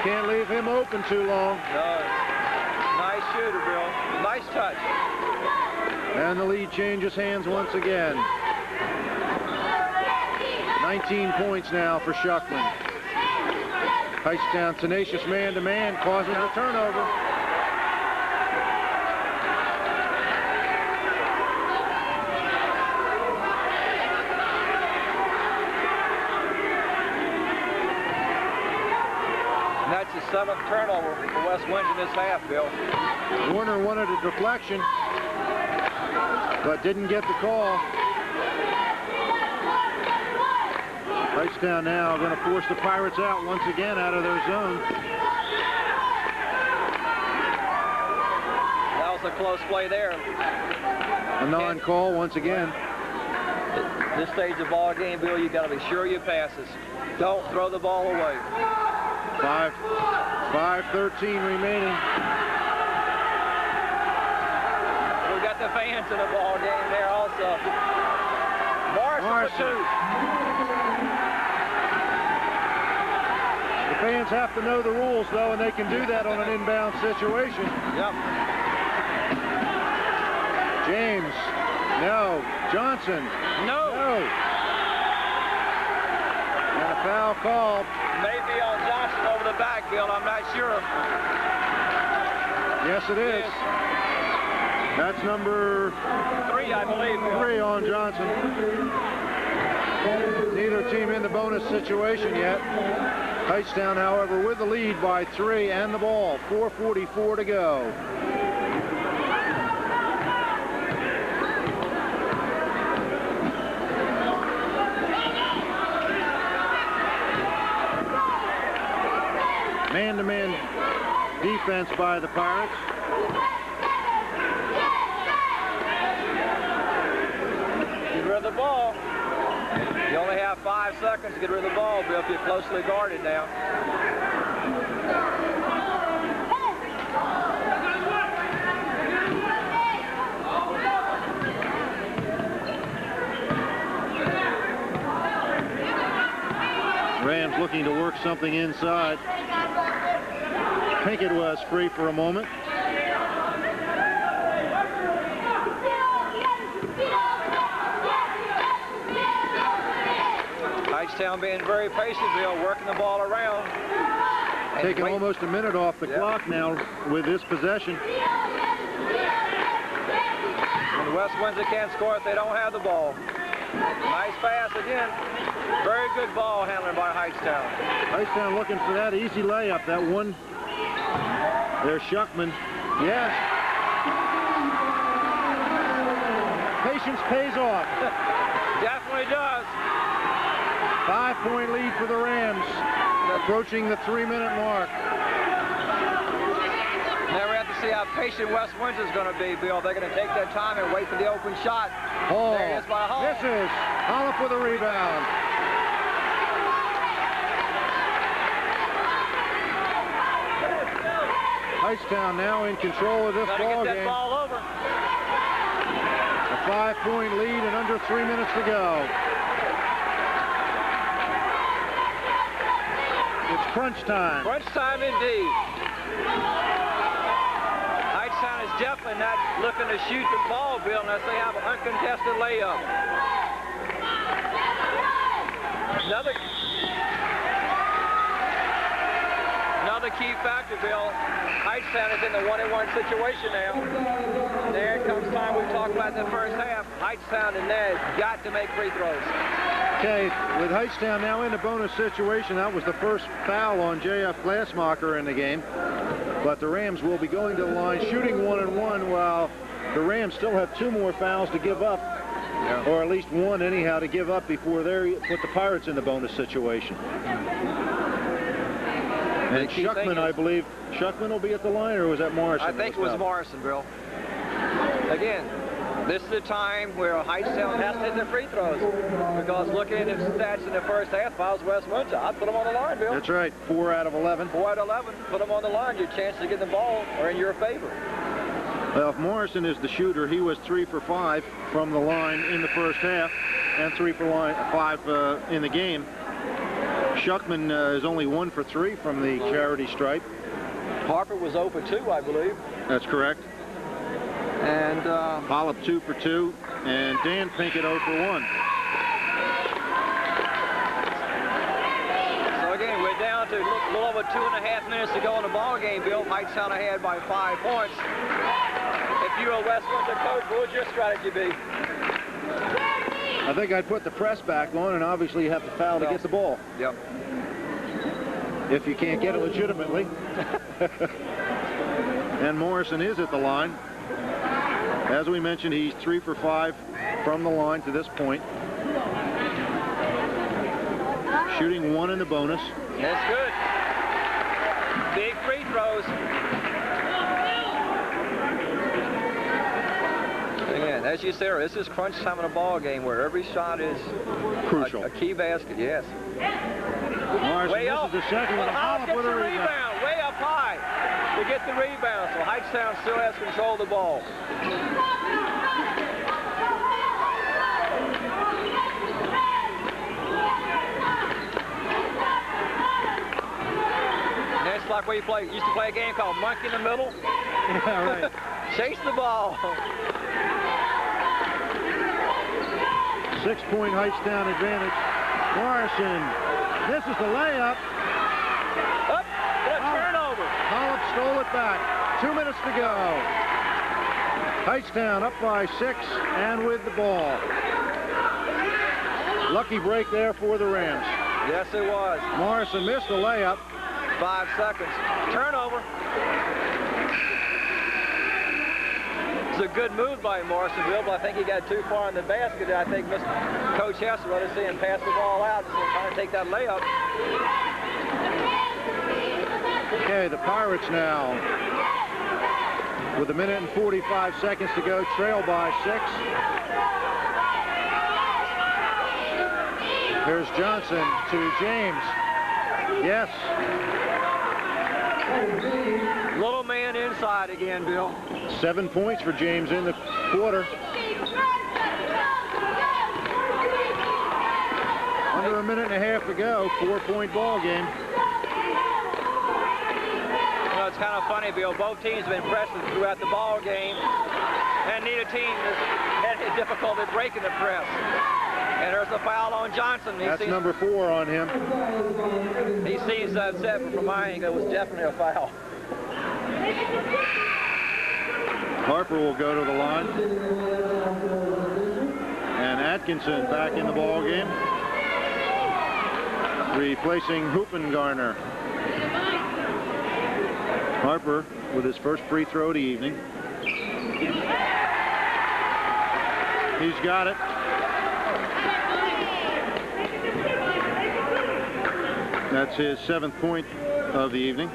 Can't leave him open too long. No. Nice shooter, Bill. Nice touch. And the lead changes hands once again. 19 points now for Shuckman. Hightstown tenacious man-to-man causes a turnover. That's the 7th turnover for West Windsor this half, Bill. Warner wanted a deflection. but didn't get the call. Hightstown now going to force the Pirates out once again out of their zone. That was a close play there. A non-call once again. At this stage of the ball game, Bill, you got to be sure you passes. Don't throw the ball away. 5:13 remaining. We got the fans in the ball game there also. Morrison for 2. The fans have to know the rules, though, and they can do that on an inbound situation. Yep. James, no. Johnson, no. And a foul call. Maybe on Johnson over the backfield, I'm not sure. Yes, it is. Yes. That's number 3, I believe. 3 on Johnson. Neither team in the bonus situation yet. Hightstown, however, with the lead by 3 and the ball. 4:44 to go. Man-to-man defense by the Pirates. Get rid of the ball. You only have 5 seconds to get rid of the ball, Bill, if you're closely guarded now. Rams looking to work something inside. Pinkett was free for a moment. Hightstown being very patient, Bill, working the ball around. Taking almost a minute off the clock now with this possession. And West Windsor can't score if they don't have the ball. Nice pass again. Very good ball handling by Hightstown. Hightstown looking for that easy layup. That one. There's Shuckman. Yes. Patience pays off. Definitely does. 5-point lead for the Rams. Approaching the 3-minute mark. Now we have to see how patient West Windsor is going to be, Bill. They're going to take their time and wait for the open shot. Hall. There it is by Hall. This is Hollop with a rebound. Hightstown now in control of this ball get that game. ball over. A 5-point lead and under 3 minutes to go. It's crunch time. Crunch time indeed. Hightstown is definitely not looking to shoot the ball, Bill, unless they have an uncontested layup. Another key factor, Bill. Hightstown is in the 1-on-1 situation now. There comes time we talked about in the first half. Hightstown and Ned got to make free throws. Okay, with Hightstown now in the bonus situation, that was the first foul on J.F. Glassmacher in the game. But the Rams will be going to the line shooting 1-on-1 while the Rams still have 2 more fouls to give up. Yeah. Or at least 1 anyhow to give up before they put the Pirates in the bonus situation. And Shuckman, I believe, Shuckman will be at the line, or was that Morrison? I think it was Morrison, Bill. Again, this is the time where Hightstown has to hit their free throws. Because looking at the stats in the first half, if I was West Windsor, I'd put them on the line, Bill. That's right, 4 out of 11. 4 out of 11, put them on the line. Your chances of getting the ball are in your favor. Well, if Morrison is the shooter, he was 3 for 5 from the line in the first half, and 3 for 5 in the game. Shuckman is only 1 for 3 from the charity stripe. Harper was 0 for 2, I believe. That's correct. And Hollop 2 for 2, and Dan Pinkett 0 for 1. So again, we're down to a little over 2.5 minutes to go in the ball game. Bill, Hightstown ahead by 5 points. If you're a West Windsor coach, what would your strategy be? I think I'd put the press back on, and obviously you have to foul to get the ball. Yep. If you can't get it legitimately. And Morrison is at the line. As we mentioned, he's 3 for 5 from the line to this point. Shooting 1 in the bonus. That's good. Big free throws. Again, as you say, this is crunch time in a ball game where every shot is crucial. A key basket, yes. Morrison Way misses up. the second with a Hall hop gets with a the rebound. rebound. Way up high to get the rebound. So Hightstown still has control of the ball. That's like where you used to play a game called Monkey in the Middle. Yeah, right. Chase the ball. 6-point Hightstown advantage. Morrison misses the layup. Up, and a turnover. Hollop stole it back. 2 minutes to go. Hightstown up by 6 and with the ball. Lucky break there for the Rams. Yes, it was. Morrison missed the layup. 5 seconds. Turnover. It's a good move by Morrison, Bill, but I think he got too far in the basket. I think Coach Hess would rather see him pass the ball out instead of trying to take that layup. Okay, the Pirates now, with 1 minute and 45 seconds to go, trail by 6. Here's Johnson to James. Yes. Little man inside again, Bill. 7 points for James in the quarter. Under 1.5 minutes to go, 4-point ball game. You know, it's kind of funny, Bill. Both teams have been pressing throughout the ball game, and neither team has had difficulty breaking the press. And there's a foul on Johnson. That's number 4 on him. He seems upset, but from my angle, it was definitely a foul. Harper will go to the line. And Atkinson back in the ball game, replacing Hoopengarner. Harper with his first free throw of the evening. He's got it. That's his 7th point of the evening.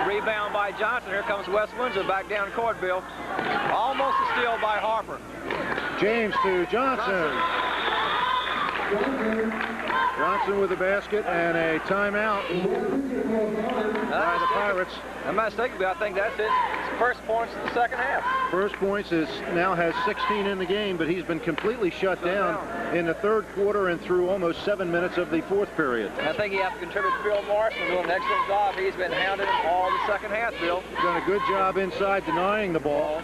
Rebound by Johnson. Here comes West Windsor back down court, Bill. Almost a steal by Harper. James to Johnson. Johnson with the basket and a timeout by the Pirates. I'm not mistaken, Bill. I think that's it. It's first points in the second half. First points now has 16 in the game, but he's been completely shut down in the 3rd quarter and through almost 7 minutes of the 4th period. I think he has to contribute to Bill Morrison doing an excellent job. He's been hounded all the second half, Bill. Done a good job inside denying the ball.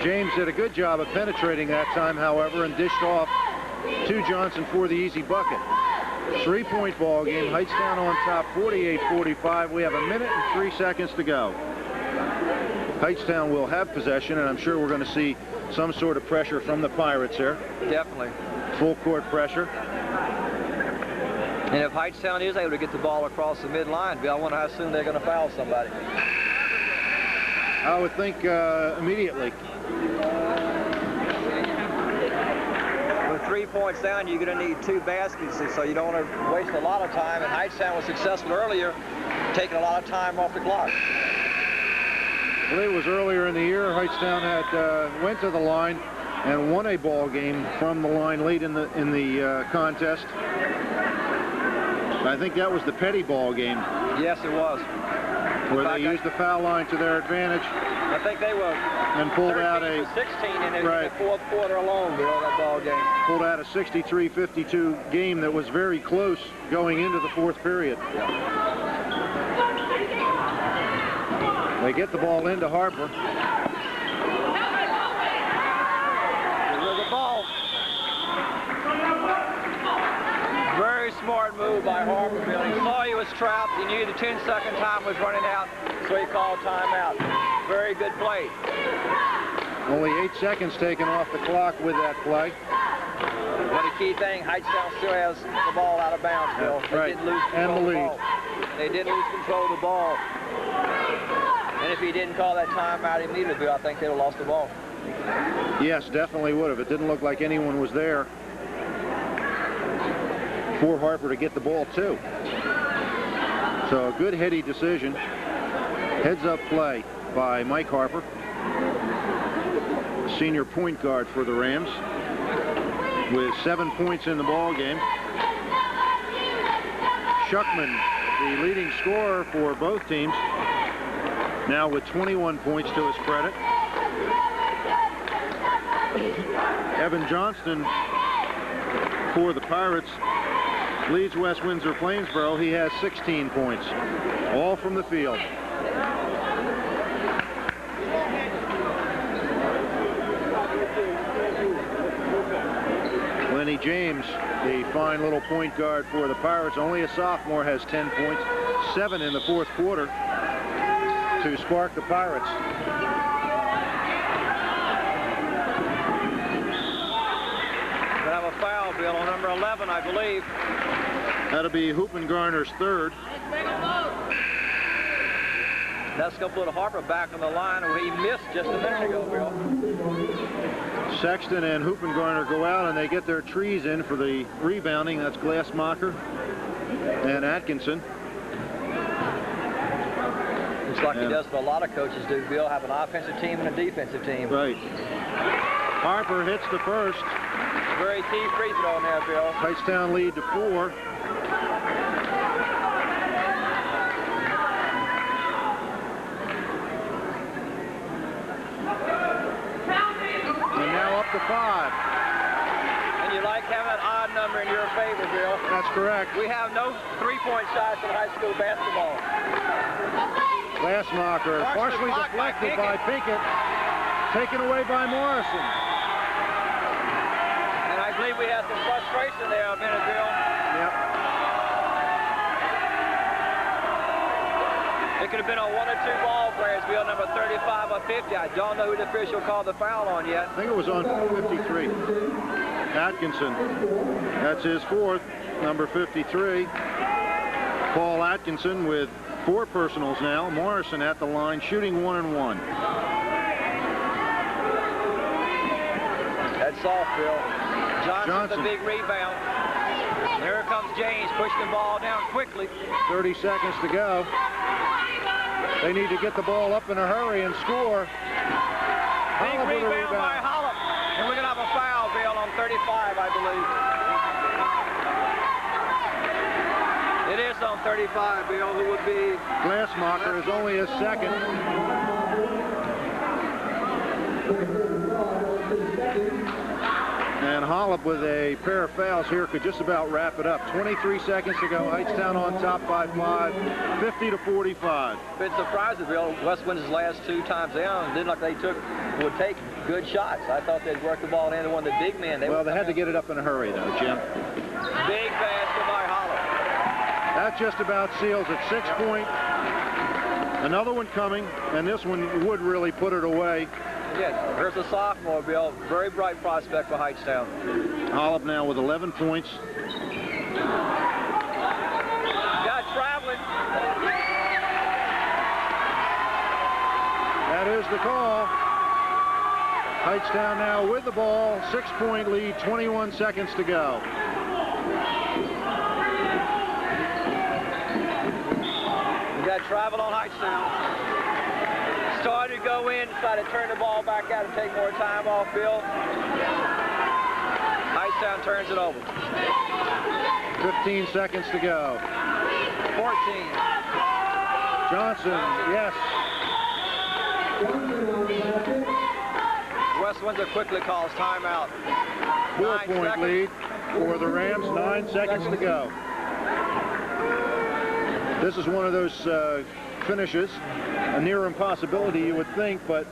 James did a good job of penetrating that time, however, and dished off to Johnson for the easy bucket. 3-point ball game. Hightstown on top, 48-45. We have 1 minute and 3 seconds to go. Hightstown will have possession, and I'm sure we're going to see some sort of pressure from the Pirates here. Definitely. Full court pressure. And if Hightstown is able to get the ball across the midline, Bill, I wonder how soon they're going to foul somebody. I would think immediately. With 3 points down, you're going to need 2 baskets, so you don't want to waste a lot of time. And Hightstown was successful earlier, taking a lot of time off the clock. I believe it was earlier in the year. Hightstown had went to the line and won a ball game from the line late in the contest. I think that was the Petty ball game. Yes, it was. Where they used the foul line to their advantage. I think they were. And pulled out a 16 in the 4th quarter alone, Bill, that ball game. Pulled out a 63-52 game that was very close going into the 4th period. Yeah. They get the ball into Harper. There's the ball. Very smart move by Harper, Bill. He saw he was trapped. He knew the 10-second time was running out, so he called timeout. Very good play. Only 8 seconds taken off the clock with that play. But the key thing, Hightstown still has the ball out of bounds, Bill. They didn't lose control of the ball. They didn't lose control of the ball. And if he didn't call that timeout immediately, Bill, I think they'd have lost the ball. Yes, definitely would have. It didn't look like anyone was there for Harper to get the ball to. So a good heady decision. Heads-up play by Mike Harper, senior point guard for the Rams, with 7 points in the ball game. Shuckman, the leading scorer for both teams, now with 21 points to his credit. Evan Johnston for the Pirates leads West Windsor Plainsboro. He has 16 points, all from the field. Lenny James, the fine little point guard for the Pirates, only a sophomore, has 10 points, 7 in the fourth quarter to spark the Pirates. We'll have a foul, Bill, on number 11, I believe. That'll be Hoopengarner's third. That's going to put Harper back on the line where he missed just a minute ago, Bill. Sexton and Hoopengarner go out and they get their trees in for the rebounding. That's Glassmacher and Atkinson. It's like he does what a lot of coaches do, Bill, have an offensive team and a defensive team. Right. Harper hits the first. Very key free throw in there, Bill. Hightstown lead to 4. To 5. And you like having an odd number in your favor, Bill. That's correct. We have no three-point shots in high school basketball. Glassmacher partially deflected by Pinkett, taken away by Morrison. And I believe we had some frustration there a minute, Bill. Yep. It could have been on 1 or 2 ball players, Bill, number 35 or 50. I don't know who the official called the foul on yet. I think it was on 53. Atkinson. That's his fourth, number 53. Paul Atkinson with 4 personals now. Morrison at the line, shooting 1 and 1. That's soft, Bill. Johnson's a big rebound. There comes James, pushing the ball down quickly. 30 seconds to go. They need to get the ball up in a hurry and score. Big rebound by Hollop. And we're going to have a foul, Bill, on 35, I believe. It is on 35, Bill, who would be... Glassmacher is only his second. And Hollop with a pair of fouls here could just about wrap it up. 23 seconds to go. Hightstown on top by 5, 50-45. Been surprising, Bill. West Windsor's last 2 times down didn't look like they would take good shots. I thought they'd work the ball in. One of the big men. They had to get it up in a hurry, though, Jim. Big basket by Hollop. That just about seals it. 6 point. Another one coming, and this one would really put it away. Yes, here's a sophomore, Bill. Very bright prospect for Hightstown. Hollop now with 11 points. Got traveling. That is the call. Hightstown now with the ball. 6-point lead, 21 seconds to go. We got travel on Hightstown. Started to go in, decided to turn the ball back out and take more time off, Bill. Hightstown turns it over. 15 seconds to go. 14. Johnson, yes. West Windsor quickly calls timeout. 4-point lead for the Rams, 9 seconds to go. This is one of those finishes. A near impossibility, you would think, but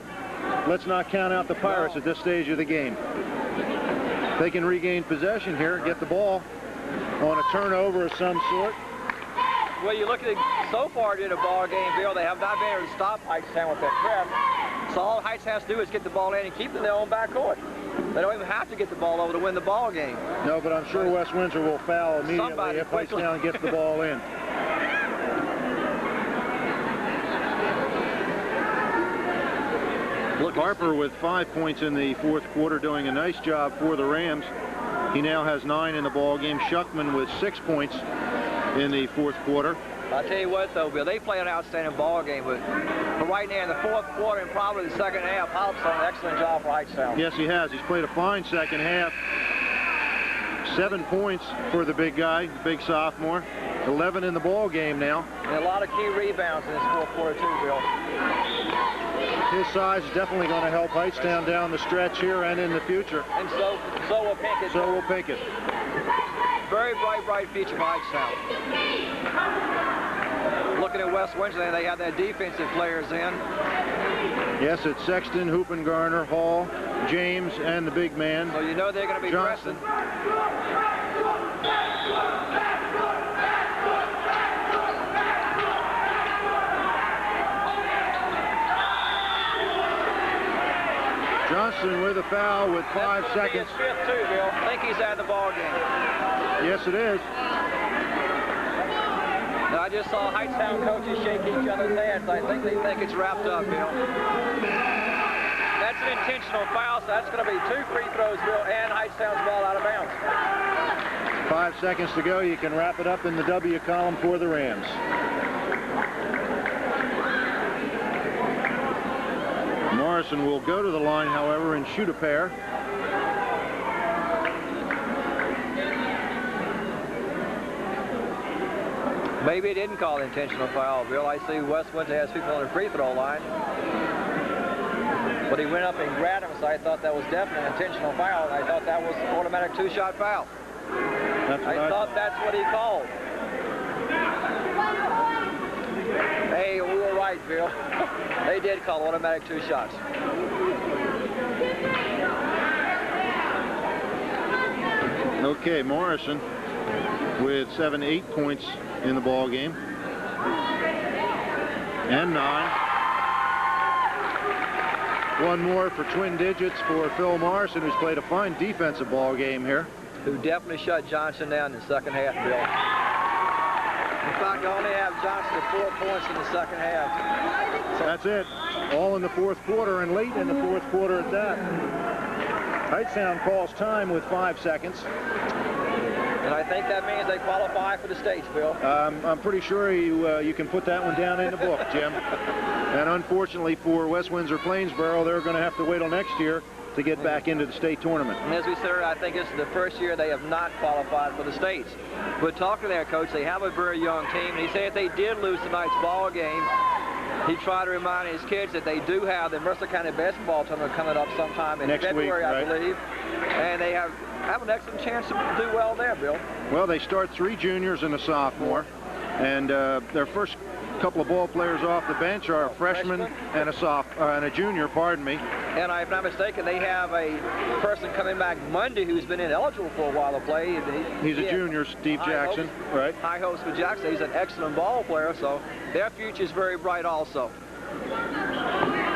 let's not count out the Pirates at this stage of the game. They can regain possession here and get the ball on a turnover of some sort. Well, you look at it so far in the ball game, Bill, they have not been able to stop Hightstown with that press. So all Hightstown has to do is get the ball in and keep it in their own backcourt. They don't even have to get the ball over to win the ball game. No, but I'm sure West Windsor will foul immediately if Hightstown gets the ball in. Harper with 5 points in the fourth quarter, doing a nice job for the Rams. He now has 9 in the ball game. Shuckman with 6 points in the fourth quarter. I'll tell you what, though, Bill, they play an outstanding ball game, but right now in the fourth quarter and probably the second half, Halp's done an excellent job for Hightstown. Yes, he has. He's played a fine second half. 7 points for the big guy, big sophomore. 11 in the ball game now. And a lot of key rebounds in this fourth quarter, too, Bill. His size is definitely going to help Hightstown down the stretch here and in the future. And so will Pinkett. So will Pinkett. Very bright future for Hightstown. Looking at West Windsor, they have their defensive players in. Yes, it's Sexton, Hoopengarner, Hall, James, and the big man. So you know they're going to be Johnson. Johnson with a foul with 5 seconds. That's fifth too, Bill. I think he's out of the ball game. Yes, it is. Now, I just saw Hightstown coaches shake each other's hands. I think they think it's wrapped up, Bill. That's an intentional foul, so that's going to be 2 free throws, Bill, and Hightstown's ball out of bounds. 5 seconds to go. You can wrap it up in the W column for the Rams. Morrison will go to the line, however, and shoot a pair. Maybe he didn't call intentional foul, Bill. I see West Windsor has people on the free throw line. But he went up and grabbed him, so I thought that was definitely an intentional foul, and I thought that was an automatic 2-shot foul. I thought that's what he called. Hey, we were right, Bill. They did call automatic 2 shots. Okay, Morrison with 7-8 points in the ball game. And 9. One more for twin digits for Phil Morrison, who's played a fine defensive ball game here. Who definitely shut Johnson down in the second half, Bill. In fact, I only have Johnson at 4 points in the second half. So that's it. All in the fourth quarter, and late in the fourth quarter at that. Hightstown calls time with 5 seconds. And I think that means they qualify for the states, Bill. I'm pretty sure you can put that one down in the book, Jim. And unfortunately for West Windsor Plainsboro, they're going to have to wait till next year to get back into the state tournament. And as we said, I think this is the first year they have not qualified for the states. But talking to their coach, they have a very young team. And he said if they did lose tonight's ball game, he tried to remind his kids that they do have the Mercer County basketball tournament coming up sometime in February, I believe. And they have an excellent chance to do well there, Bill. Well, they start 3 juniors and a sophomore. And their first couple of ball players off the bench are a freshman and a junior, pardon me. And if I'm not mistaken, they have a person coming back Monday who's been ineligible for a while to play. He's a junior, Steve Jackson, right? High hopes for Jackson. He's an excellent ball player, so their future is very bright also.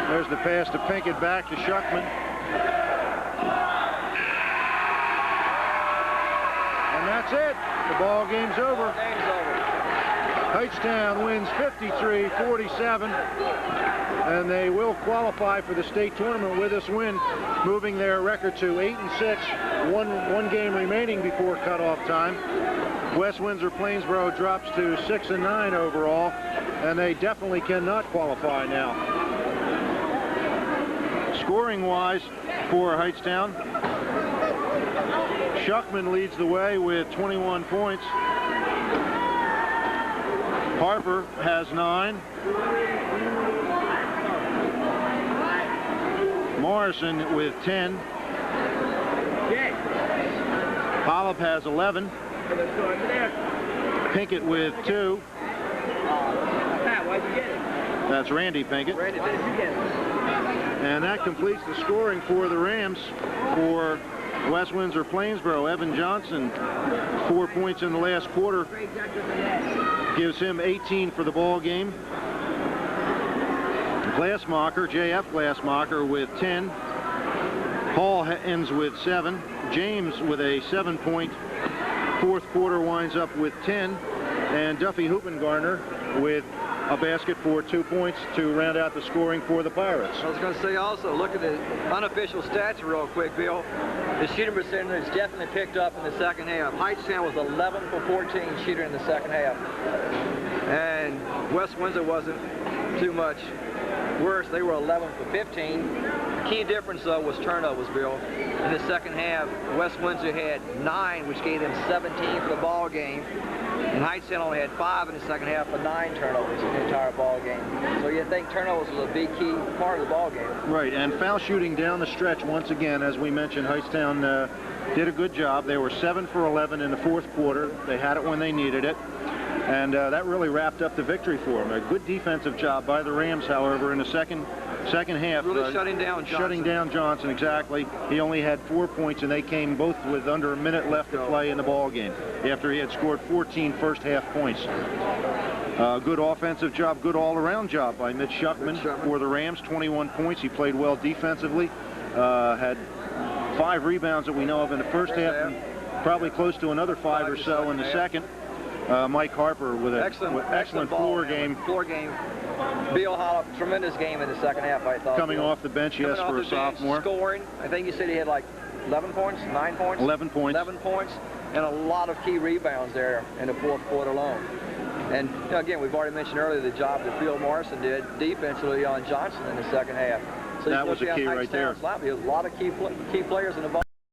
There's the pass to Pinkett, back to Shuckman. And that's it. The ball game's over. Hightstown wins 53-47, and they will qualify for the state tournament with this win, moving their record to 8-6, one game remaining before cutoff time. West Windsor Plainsboro drops to 6-9 overall, and they definitely cannot qualify now. Scoring-wise for Hightstown, Shuckman leads the way with 21 points. Harper has 9. Morrison with 10. Polyp has 11. Pinkett with 2. That's Randy Pinkett. And that completes the scoring for the Rams. For West Windsor Plainsboro, Evan Johnson, 4 points in the last quarter. Gives him 18 for the ball game. Glassmacher, J.F. Glassmacher with 10. Hall ends with 7. James with a 7-point fourth quarter winds up with 10. And Duffy Hoopengarner with a basket for 2 points to round out the scoring for the Pirates. I was going to say also, look at the unofficial stats real quick, Bill. The shooting percentage definitely picked up in the second half. Hightstown was 11 for 14 shooter in the second half. And West Windsor wasn't too much worse. They were 11 for 15. The key difference, though, was turnovers, Bill. In the second half, West Windsor had 9, which gave them 17 for the ball game. And Hightstown only had 5 in the second half for 9 turnovers in the entire ball game. So you think turnovers was a big key part of the ball game. Right, and foul shooting down the stretch once again, as we mentioned, Hightstown did a good job. They were 7 for 11 in the fourth quarter. They had it when they needed it. And that really wrapped up the victory for them. A good defensive job by the Rams, however, in the second half. Really shutting down Johnson. Shutting down Johnson, exactly. He only had 4 points, and they came both with under a minute left to play in the ball game after he had scored 14 first half points. Good offensive job, good all-around job by Mitch Schuckman for the Rams. 21 points. He played well defensively. Had 5 rebounds that we know of in the first half, and probably close to another 5 or so in the second. Mike Harper with an excellent floor game. Bill Hollop, tremendous game in the second half, I thought. Coming off the bench, yes, for a sophomore. Scoring, I think you said he had like 11 points, 9 points? 11 points. 11 points, and a lot of key rebounds there in the fourth quarter alone. And you know, again, we've already mentioned earlier the job that Phil Morrison did defensively on Johnson in the second half. So that was a key right there. There was a lot of key players in the ball.